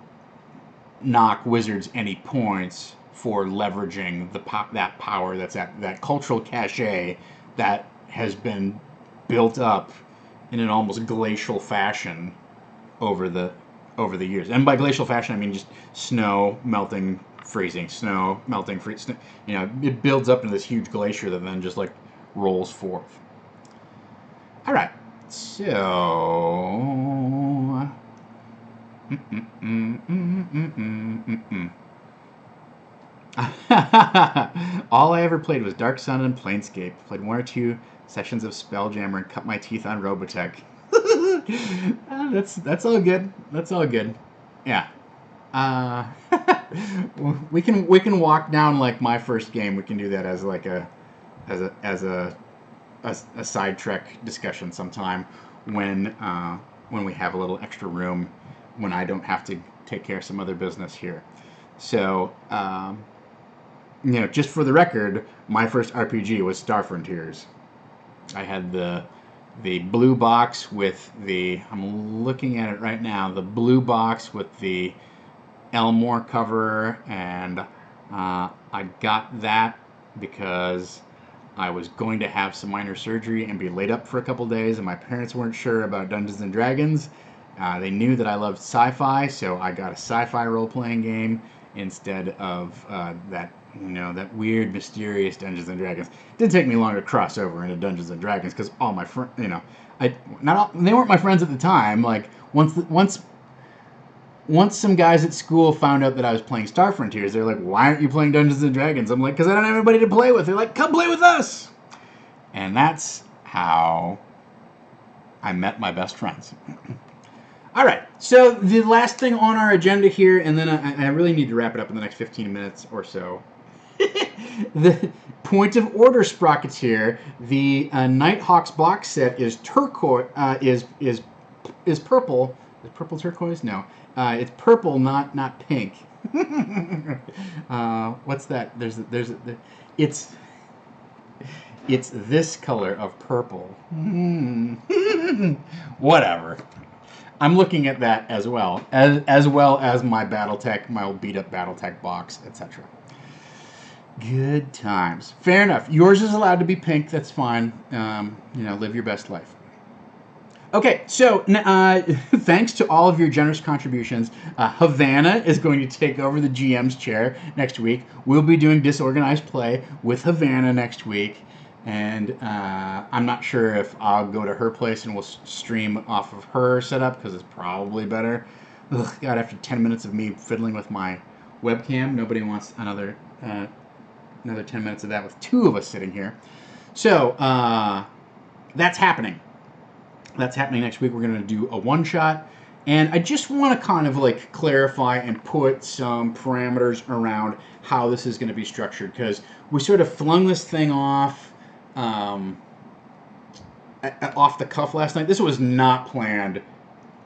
knock Wizards any points for leveraging that power, that cultural cachet that has been built up in an almost glacial fashion over the years. And by glacial fashion, I mean just snow melting, freezing, snow melting, freezing. It builds up into this huge glacier that then just like rolls forth. All right, so all I ever played was Dark Sun and Planescape. Played 1 or 2 sessions of Spelljammer and cut my teeth on Robotech. That's all good. That's all good. Yeah. We can walk down like my first game. We can do that as like a side trek discussion sometime when we have a little extra room, when I don't have to take care of some other business here. So just for the record, my first RPG was Star Frontiers. I had the blue box with I'm looking at it right now, the blue box with the Elmore cover, and I got that because I was going to have some minor surgery and be laid up for a couple days, and my parents weren't sure about Dungeons and Dragons. They knew that I loved sci-fi, so I got a sci-fi role-playing game instead of that weird, mysterious Dungeons and Dragons. It did take me longer to cross over into Dungeons and Dragons because all my friends, they weren't my friends at the time. Like once some guys at school found out that I was playing Star Frontiers, they're like, "Why aren't you playing Dungeons and Dragons?" I'm like, "Because I don't have anybody to play with." They're like, "Come play with us," and that's how I met my best friends. All right, so the last thing on our agenda here, and then I really need to wrap it up in the next 15 minutes or so. The point of order sprockets here. The Nighthawks box set is turquoise. Is purple. Is purple turquoise? No, it's purple, not pink. What's that? It's It's this color of purple. Whatever. I'm looking at that as well as my BattleTech, my old beat up BattleTech box, etc. Good times. Fair enough. Yours is allowed to be pink. That's fine. Live your best life. Okay, so thanks to all of your generous contributions, Havana is going to take over the GM's chair next week. We'll be doing Disorganized Play with Havana next week, and I'm not sure if I'll go to her place and we'll stream off of her setup, because it's probably better. Ugh, God, after 10 minutes of me fiddling with my webcam, nobody wants another 10 minutes of that with two of us sitting here. So, that's happening. That's happening next week. We're going to do a one-shot. And I just want to kind of like clarify and put some parameters around how this is going to be structured, because we sort of flung this thing off the cuff last night. This was not planned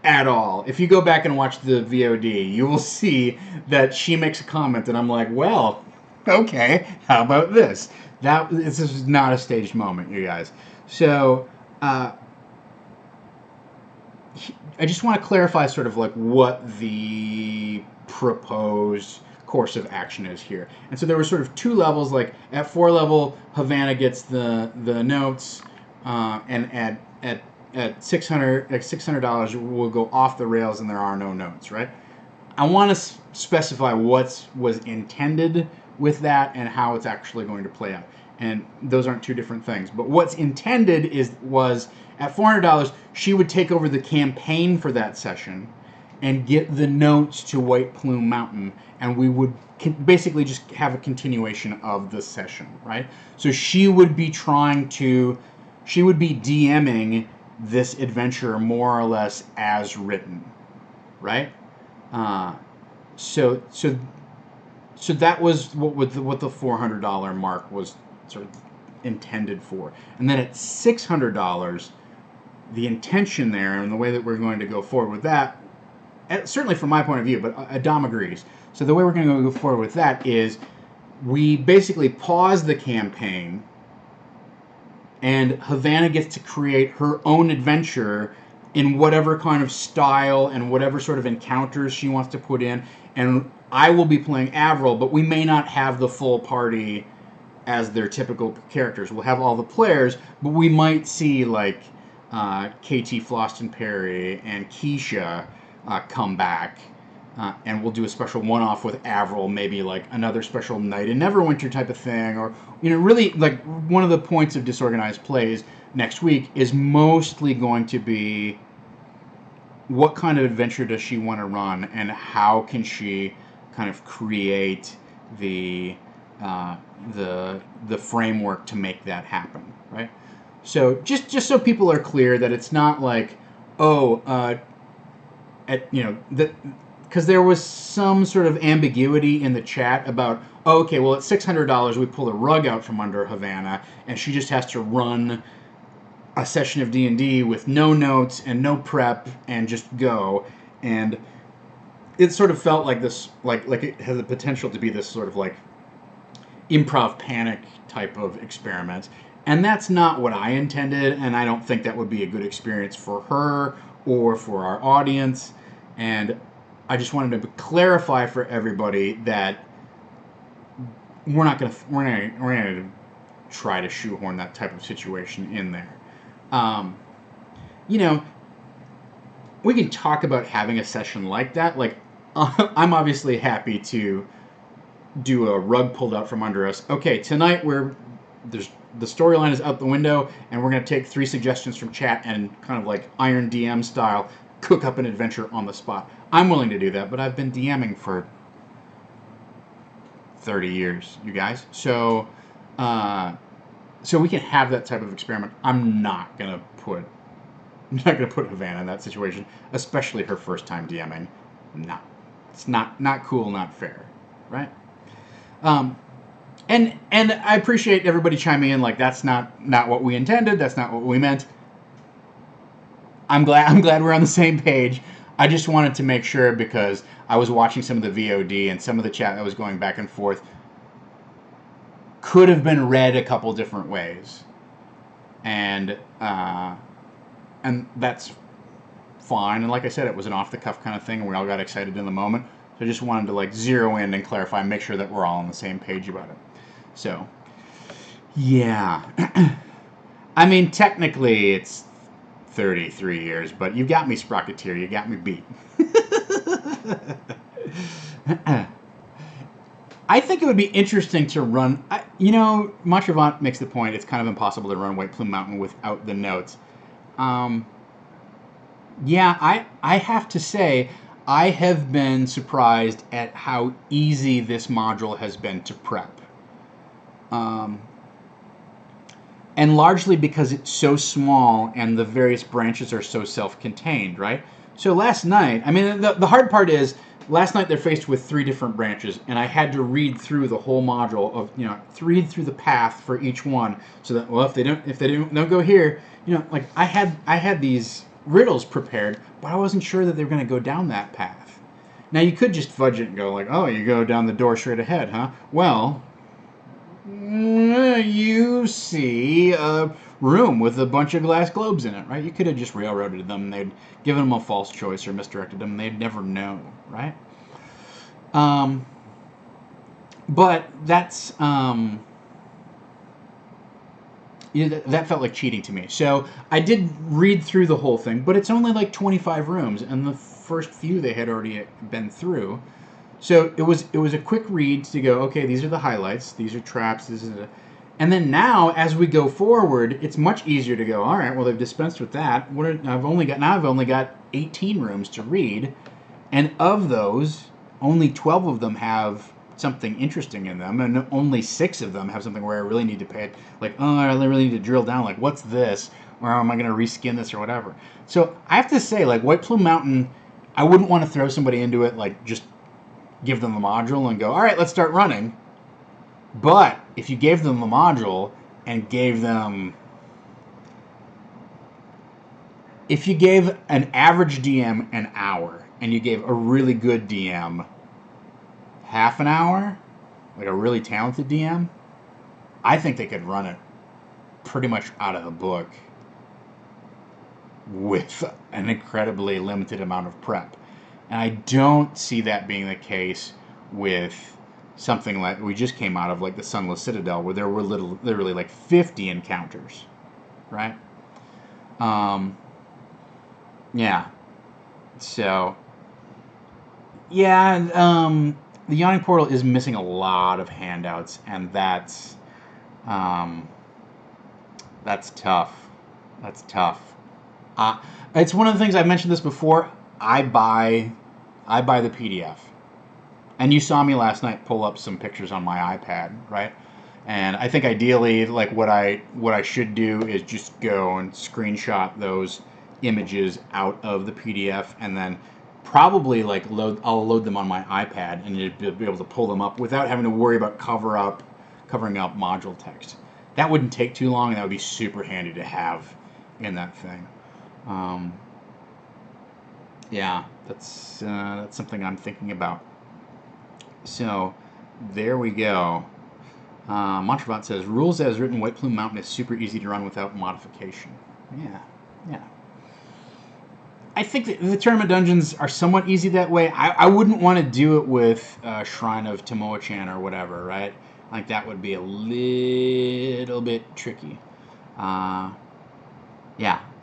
at all. If you go back and watch the VOD, you will see that she makes a comment and I'm like, well, okay, how about this? This is not a staged moment, you guys. So, I just want to clarify sort of like what the proposed course of action is here. And so there were sort of two levels. Like at 4 level, Havana gets the notes, and at $600 will go off the rails and there are no notes, right? I want to specify what was intended with that and how it's actually going to play out. And those aren't two different things. But what's intended was at $400, she would take over the campaign for that session and get the notes to White Plume Mountain, and we would basically just have a continuation of the session, right? So she would be DMing this adventure more or less as written, right? So that was what the $400 mark was sort of intended for. And then at $600, the intention there and the way that we're going to go forward with that, certainly from my point of view, but Dom agrees. So the way we're going to go forward with that is we basically pause the campaign and Havana gets to create her own adventure in whatever kind of style and whatever sort of encounters she wants to put in. And I will be playing Avril, but we may not have the full party as their typical characters. We'll have all the players, but we might see like KT Floston Perry and Keisha come back, and we'll do a special one-off with Avril, maybe like another special Night in Neverwinter type of thing, or really like one of the points of Disorganized Plays next week is mostly going to be what kind of adventure does she want to run, and how can she kind of create the framework to make that happen, right? So just so people are clear that it's not like, because there was some sort of ambiguity in the chat about, okay, well at $600 we pull the rug out from under Havana and she just has to run a session of D&D with no notes and no prep and just go. And it sort of felt like this, like it has the potential to be this sort of like improv panic type of experiment. And that's not what I intended, and I don't think that would be a good experience for her or for our audience. And I just wanted to clarify for everybody that we're not going to try to shoehorn that type of situation in there. We can talk about having a session like that. Like, I'm obviously happy to do a rug pulled out from under us. Okay, tonight the storyline is out the window, and we're going to take 3 suggestions from chat and kind of like Iron DM style cook up an adventure on the spot. I'm willing to do that, but I've been DMing for 30 years, you guys. So we can have that type of experiment. I'm not gonna put Havana in that situation, especially her first time DMing. No, it's not cool, not fair, right? And I appreciate everybody chiming in. Like, that's not what we intended. That's not what we meant. I'm glad we're on the same page. I just wanted to make sure, because I was watching some of the VOD and some of the chat that was going back and forth. could have been read a couple different ways, and that's fine. And like I said, it was an off the cuff kind of thing, and we all got excited in the moment. So I just wanted to like zero in and clarify, make sure that we're all on the same page about it. So, yeah. I mean, technically it's 33 years, but you got me, Sprocketeer. You got me beat. I think it would be interesting to run... Matravant makes the point it's kind of impossible to run White Plume Mountain without the notes. Yeah, I have to say, I have been surprised at how easy this module has been to prep. And largely because it's so small and the various branches are so self-contained, right? So last night, I mean, the hard part is, last night they're faced with 3 different branches, and I had to read through the whole module of, read through the path for each one, so that, well, if they don't go here, like I had these riddles prepared, but I wasn't sure that they were going to go down that path. Now you could just fudge it and go like, oh, you go down the door straight ahead, huh? Well, you see a room with a bunch of glass globes in it, right? You could have just railroaded them. They'd given them a false choice or misdirected them. They'd never know, right? But that's that felt like cheating to me. So I did read through the whole thing, but it's only like 25 rooms, and the first few they had already been through. So it was a quick read to go, okay, these are the highlights, these are traps, and then now as we go forward, it's much easier to go, all right, well, they've dispensed with that. I've only got 18 rooms to read, and of those, only 12 of them have something interesting in them, and only 6 of them have something where I really need to pay, like, oh, I really need to drill down, like, what's this, or am I going to reskin this or whatever. So I have to say, like, White Plume Mountain, I wouldn't want to throw somebody into it, like, just give them the module and go, all right, let's start running. But if you gave them the module and gave them... If you gave an average DM an hour and you gave a really good DM half an hour, like a really talented DM, I think they could run it pretty much out of the book with an incredibly limited amount of prep. And I don't see that being the case with something like we just came out of, like the Sunless Citadel, where there were literally like 50 encounters, right? Yeah. So, yeah, the Yawning Portal is missing a lot of handouts, and that's tough. That's tough. It's one of the things, I've mentioned this before, I buy the PDF. And you saw me last night pull up some pictures on my iPad, right? And I think ideally, like what I should do is just go and screenshot those images out of the PDF, and then probably like I'll load them on my iPad, and you'd be able to pull them up without having to worry about covering up module text. That wouldn't take too long, and that would be super handy to have in that thing. Yeah, that's something I'm thinking about. So, there we go. Matravant says, rules as written, White Plume Mountain is super easy to run without modification. Yeah. I think that the tournament dungeons are somewhat easy that way. I wouldn't want to do it with Shrine of Tomoe-chan or whatever, right? Like, that would be a little bit tricky. Yeah,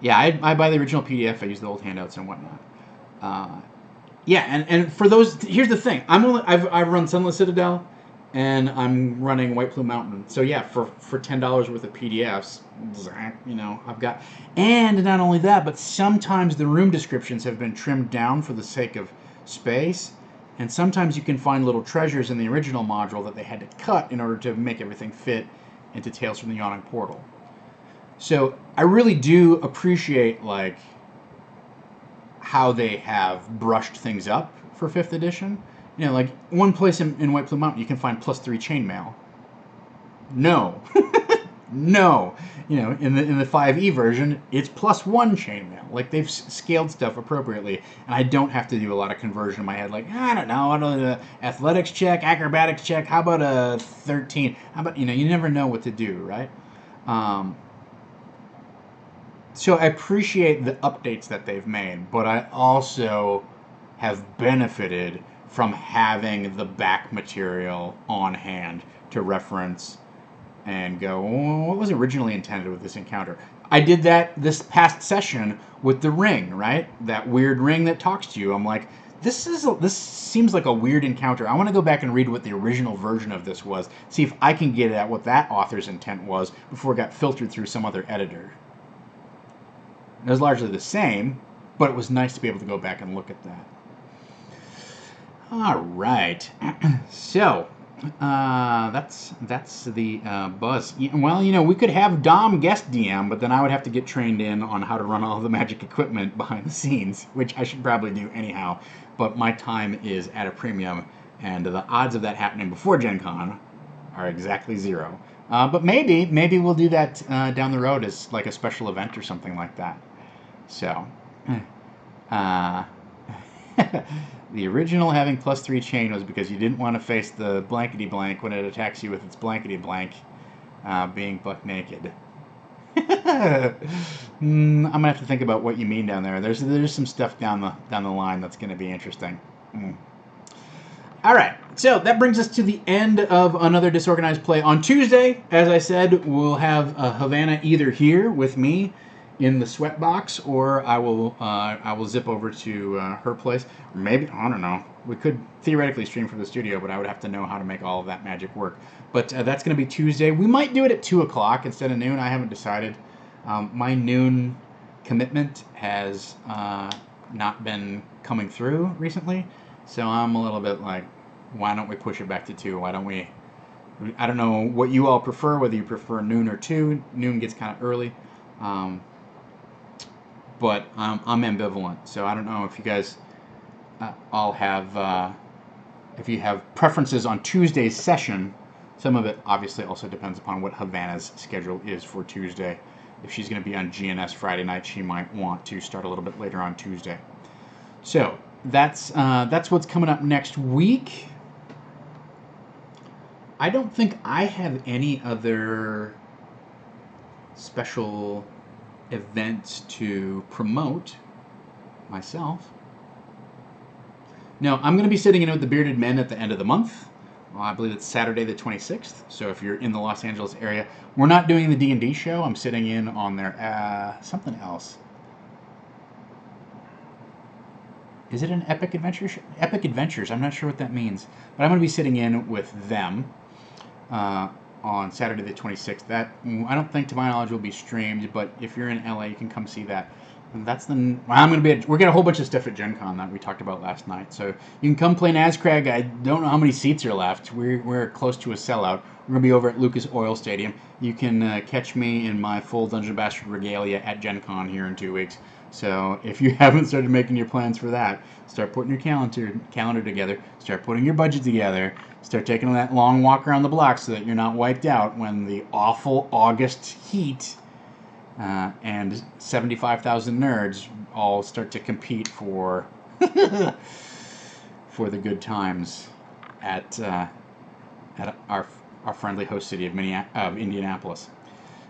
I buy the original PDF. I use the old handouts and whatnot. Yeah, and for those, here's the thing. I've run Sunless Citadel, and I'm running White Plume Mountain. So yeah, for $10 worth of PDFs, I've got, and not only that, but sometimes the room descriptions have been trimmed down for the sake of space, and sometimes you can find little treasures in the original module that they had to cut in order to make everything fit into Tales from the Yawning Portal. So I really do appreciate, like, how they have brushed things up for 5th edition. Like, one place in White Plume Mountain you can find +3 chainmail. No. No, in the 5e version, it's +1 chainmail. Like they've scaled stuff appropriately, and I don't have to do a lot of conversion in my head. Like I don't know, athletics check, acrobatics check. How about a 13? How about you never know what to do, right? Um, so I appreciate the updates that they've made, but I also have benefited from having the back material on hand to reference and go, oh, what was originally intended with this encounter? I did that this past session with the ring, right? That weird ring that talks to you. I'm like, this seems like a weird encounter. I want to go back and read what the original version of this was, see if I can get at what that author's intent was before it got filtered through some other editor. It was largely the same, but it was nice to be able to go back and look at that. All right, so that's the buzz. Well, we could have Dom guest DM, but then I would have to get trained in on how to run all the magic equipment behind the scenes, which I should probably do anyhow. But my time is at a premium, and the odds of that happening before Gen Con are exactly 0. But maybe we'll do that down the road as like a special event or something like that. So, the original having +3 chain was because you didn't want to face the blankety blank when it attacks you with its blankety blank, being buck naked. I'm gonna have to think about what you mean down there. There's some stuff down the line that's gonna be interesting. All right, so that brings us to the end of another Disorganized play. On Tuesday, as I said, we'll have Havana either here with me in the sweat box, or I will zip over to her place. Or maybe, I don't know. We could theoretically stream from the studio, but I would have to know how to make all of that magic work. But that's going to be Tuesday. We might do it at 2 o'clock instead of noon. I haven't decided. My noon commitment has not been coming through recently, so I'm a little bit like, why don't we push it back to 2? Why don't we? I don't know what you all prefer, whether you prefer noon or 2. Noon gets kind of early. But I'm ambivalent, so I don't know if you guys all have, if you have preferences on Tuesday's session. Some of it obviously also depends upon what Havana's schedule is for Tuesday. If she's going to be on GNS Friday night, she might want to start a little bit later on Tuesday. So that's what's coming up next week. I don't think I have any other special events to promote myself. No, I'm going to be sitting in with the Bearded Men at the end of the month. Well, I believe it's Saturday the 26th. So if you're in the Los Angeles area, we're not doing the D&D show. I'm sitting in on their something else. Is it an Epic Adventure? Epic Adventures. I'm not sure what that means, but I'm going to be sitting in with them on Saturday the 26th. That, I don't think, to my knowledge, will be streamed, but if you're in LA, you can come see that. And that's the. We're getting a whole bunch of stuff at Gen Con that we talked about last night, so you can come play Nazcrag. I don't know how many seats are left. We're close to a sellout. We're gonna be over at Lucas Oil Stadium. You can catch me in my full Dungeon Bastard regalia at Gen Con here in 2 weeks. So if you haven't started making your plans for that, start putting your calendar together. Start putting your budget together. Start taking that long walk around the block so that you're not wiped out when the awful August heat and 75,000 nerds all start to compete for for the good times at our friendly host city of Indianapolis.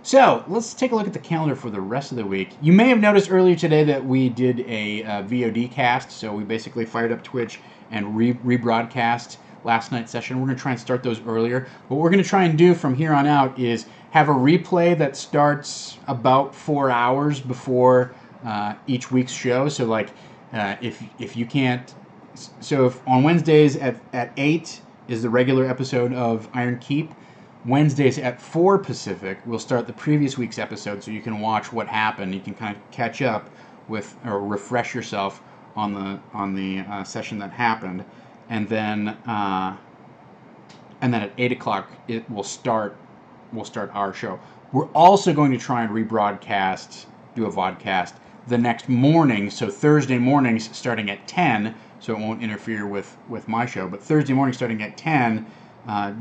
So let's take a look at the calendar for the rest of the week. You may have noticed earlier today that we did a VOD cast, so we basically fired up Twitch and rebroadcast last night's session. We're going to try and start those earlier. What we're going to try and do from here on out is have a replay that starts about 4 hours before each week's show. So like if you can't, so if on Wednesdays at 8 is the regular episode of Iron Keep, Wednesdays at 4 Pacific, we'll start the previous week's episode so you can watch what happened. You can kind of catch up with or refresh yourself on the session that happened. And then at 8 o'clock it will start. We'll start our show. We're also going to try and rebroadcast, do a vodcast the next morning. So Thursday mornings starting at 10, so it won't interfere with my show. But Thursday morning starting at 10,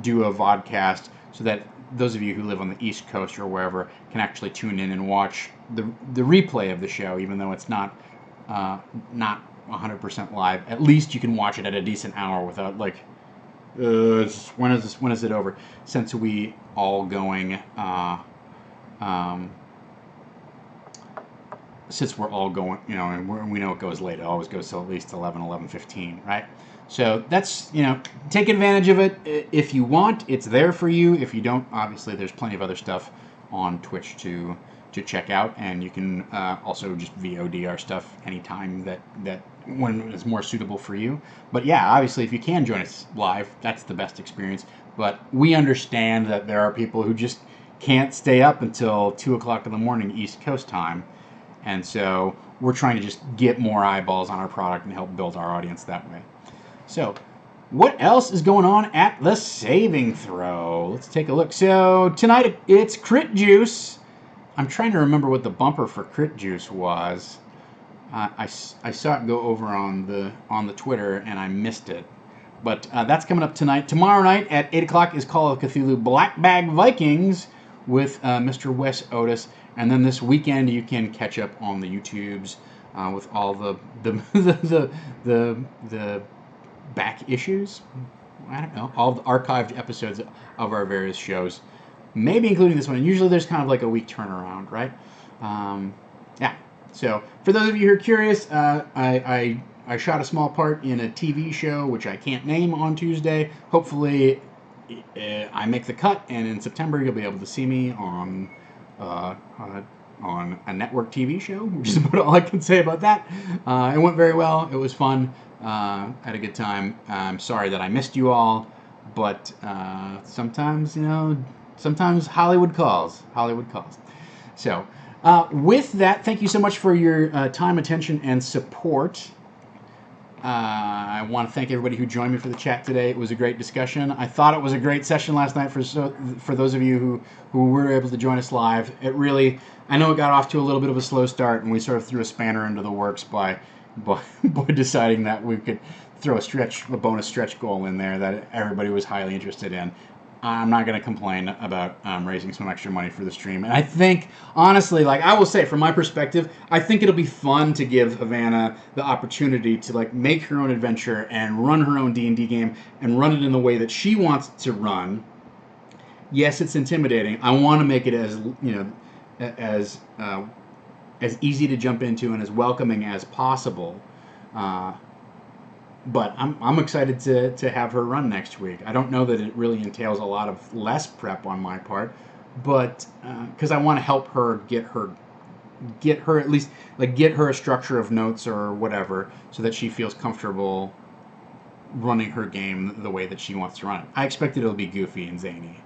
do a vodcast so that those of you who live on the East Coast or wherever can actually tune in and watch the replay of the show, even though it's not 100% live. At least you can watch it at a decent hour without like, when is it over? Since we all going, since we're all going, you know, and we know it goes late. It always goes till at least 11:15, right? So that's, you know, take advantage of it if you want. It's there for you. If you don't, obviously there's plenty of other stuff on Twitch to check out, and you can also just VOD our stuff anytime that when it's more suitable for you. But yeah, obviously if you can join us live, that's the best experience. But we understand that there are people who just can't stay up until 2 o'clock in the morning East Coast time, and so we're trying to just get more eyeballs on our product and help build our audience that way. So, what else is going on at the Saving Throw? Let's take a look. So, tonight it's Crit Juice. I'm trying to remember what the bumper for Crit Juice was. I saw it go over on the Twitter, and I missed it. But that's coming up tonight. Tomorrow night at 8 o'clock is Call of Cthulhu Black Bag Vikings with Mr. Wes Otis. And then this weekend you can catch up on the YouTubes with all the back issues, I don't know, all the archived episodes of our various shows, maybe including this one. And usually there's kind of like a week turnaround, right? Yeah. So for those of you who are curious, I shot a small part in a TV show which I can't name on Tuesday. Hopefully I make the cut, and in September you'll be able to see me on a network TV show, which is about all I can say about that. It went very well. It was fun. Had a good time. I'm sorry that I missed you all, but sometimes, you know, sometimes Hollywood calls. Hollywood calls. So, with that, thank you so much for your time, attention, and support. I want to thank everybody who joined me for the chat today. It was a great discussion. I thought it was a great session last night for those of you who were able to join us live. It really, I know it got off to a little bit of a slow start, and we sort of threw a spanner into the works by deciding that we could throw a bonus stretch goal in there that everybody was highly interested in. I'm not going to complain about raising some extra money for the stream. And I think, honestly, like I will say, from my perspective, I think it'll be fun to give Havana the opportunity to like make her own adventure and run her own D&D game and run it in the way that she wants to run. Yes, it's intimidating. I want to make it as, you know, as easy to jump into and as welcoming as possible. But I'm excited to have her run next week. I don't know that it really entails a lot of less prep on my part, but because I want to help her get her at least like get her a structure of notes or whatever, so that she feels comfortable running her game the way that she wants to run it. I expect it'll be goofy and zany.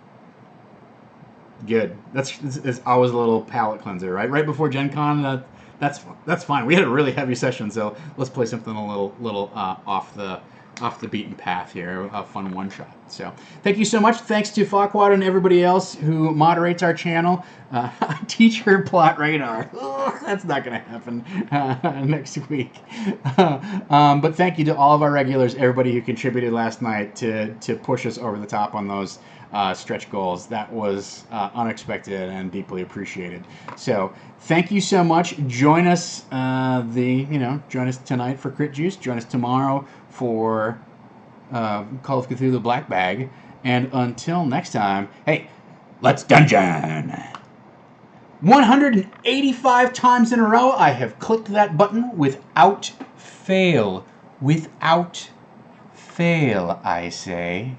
Good. That's always a little palate cleanser, right? Right before Gen Con. That's fine. We had a really heavy session, so let's play something a little off the beaten path here, a fun one shot. So thank you so much. Thanks to Farquaad and everybody else who moderates our channel. I teach her plot radar. Ugh, that's not going to happen next week. But thank you to all of our regulars, everybody who contributed last night to push us over the top on those stretch goals. That was unexpected and deeply appreciated. So thank you so much. Join us join us tonight for Crit Juice. Join us tomorrow for Call of Cthulhu Black Bag. And until next time, hey, let's dungeon! 185 times in a row I have clicked that button without fail. Without fail, I say.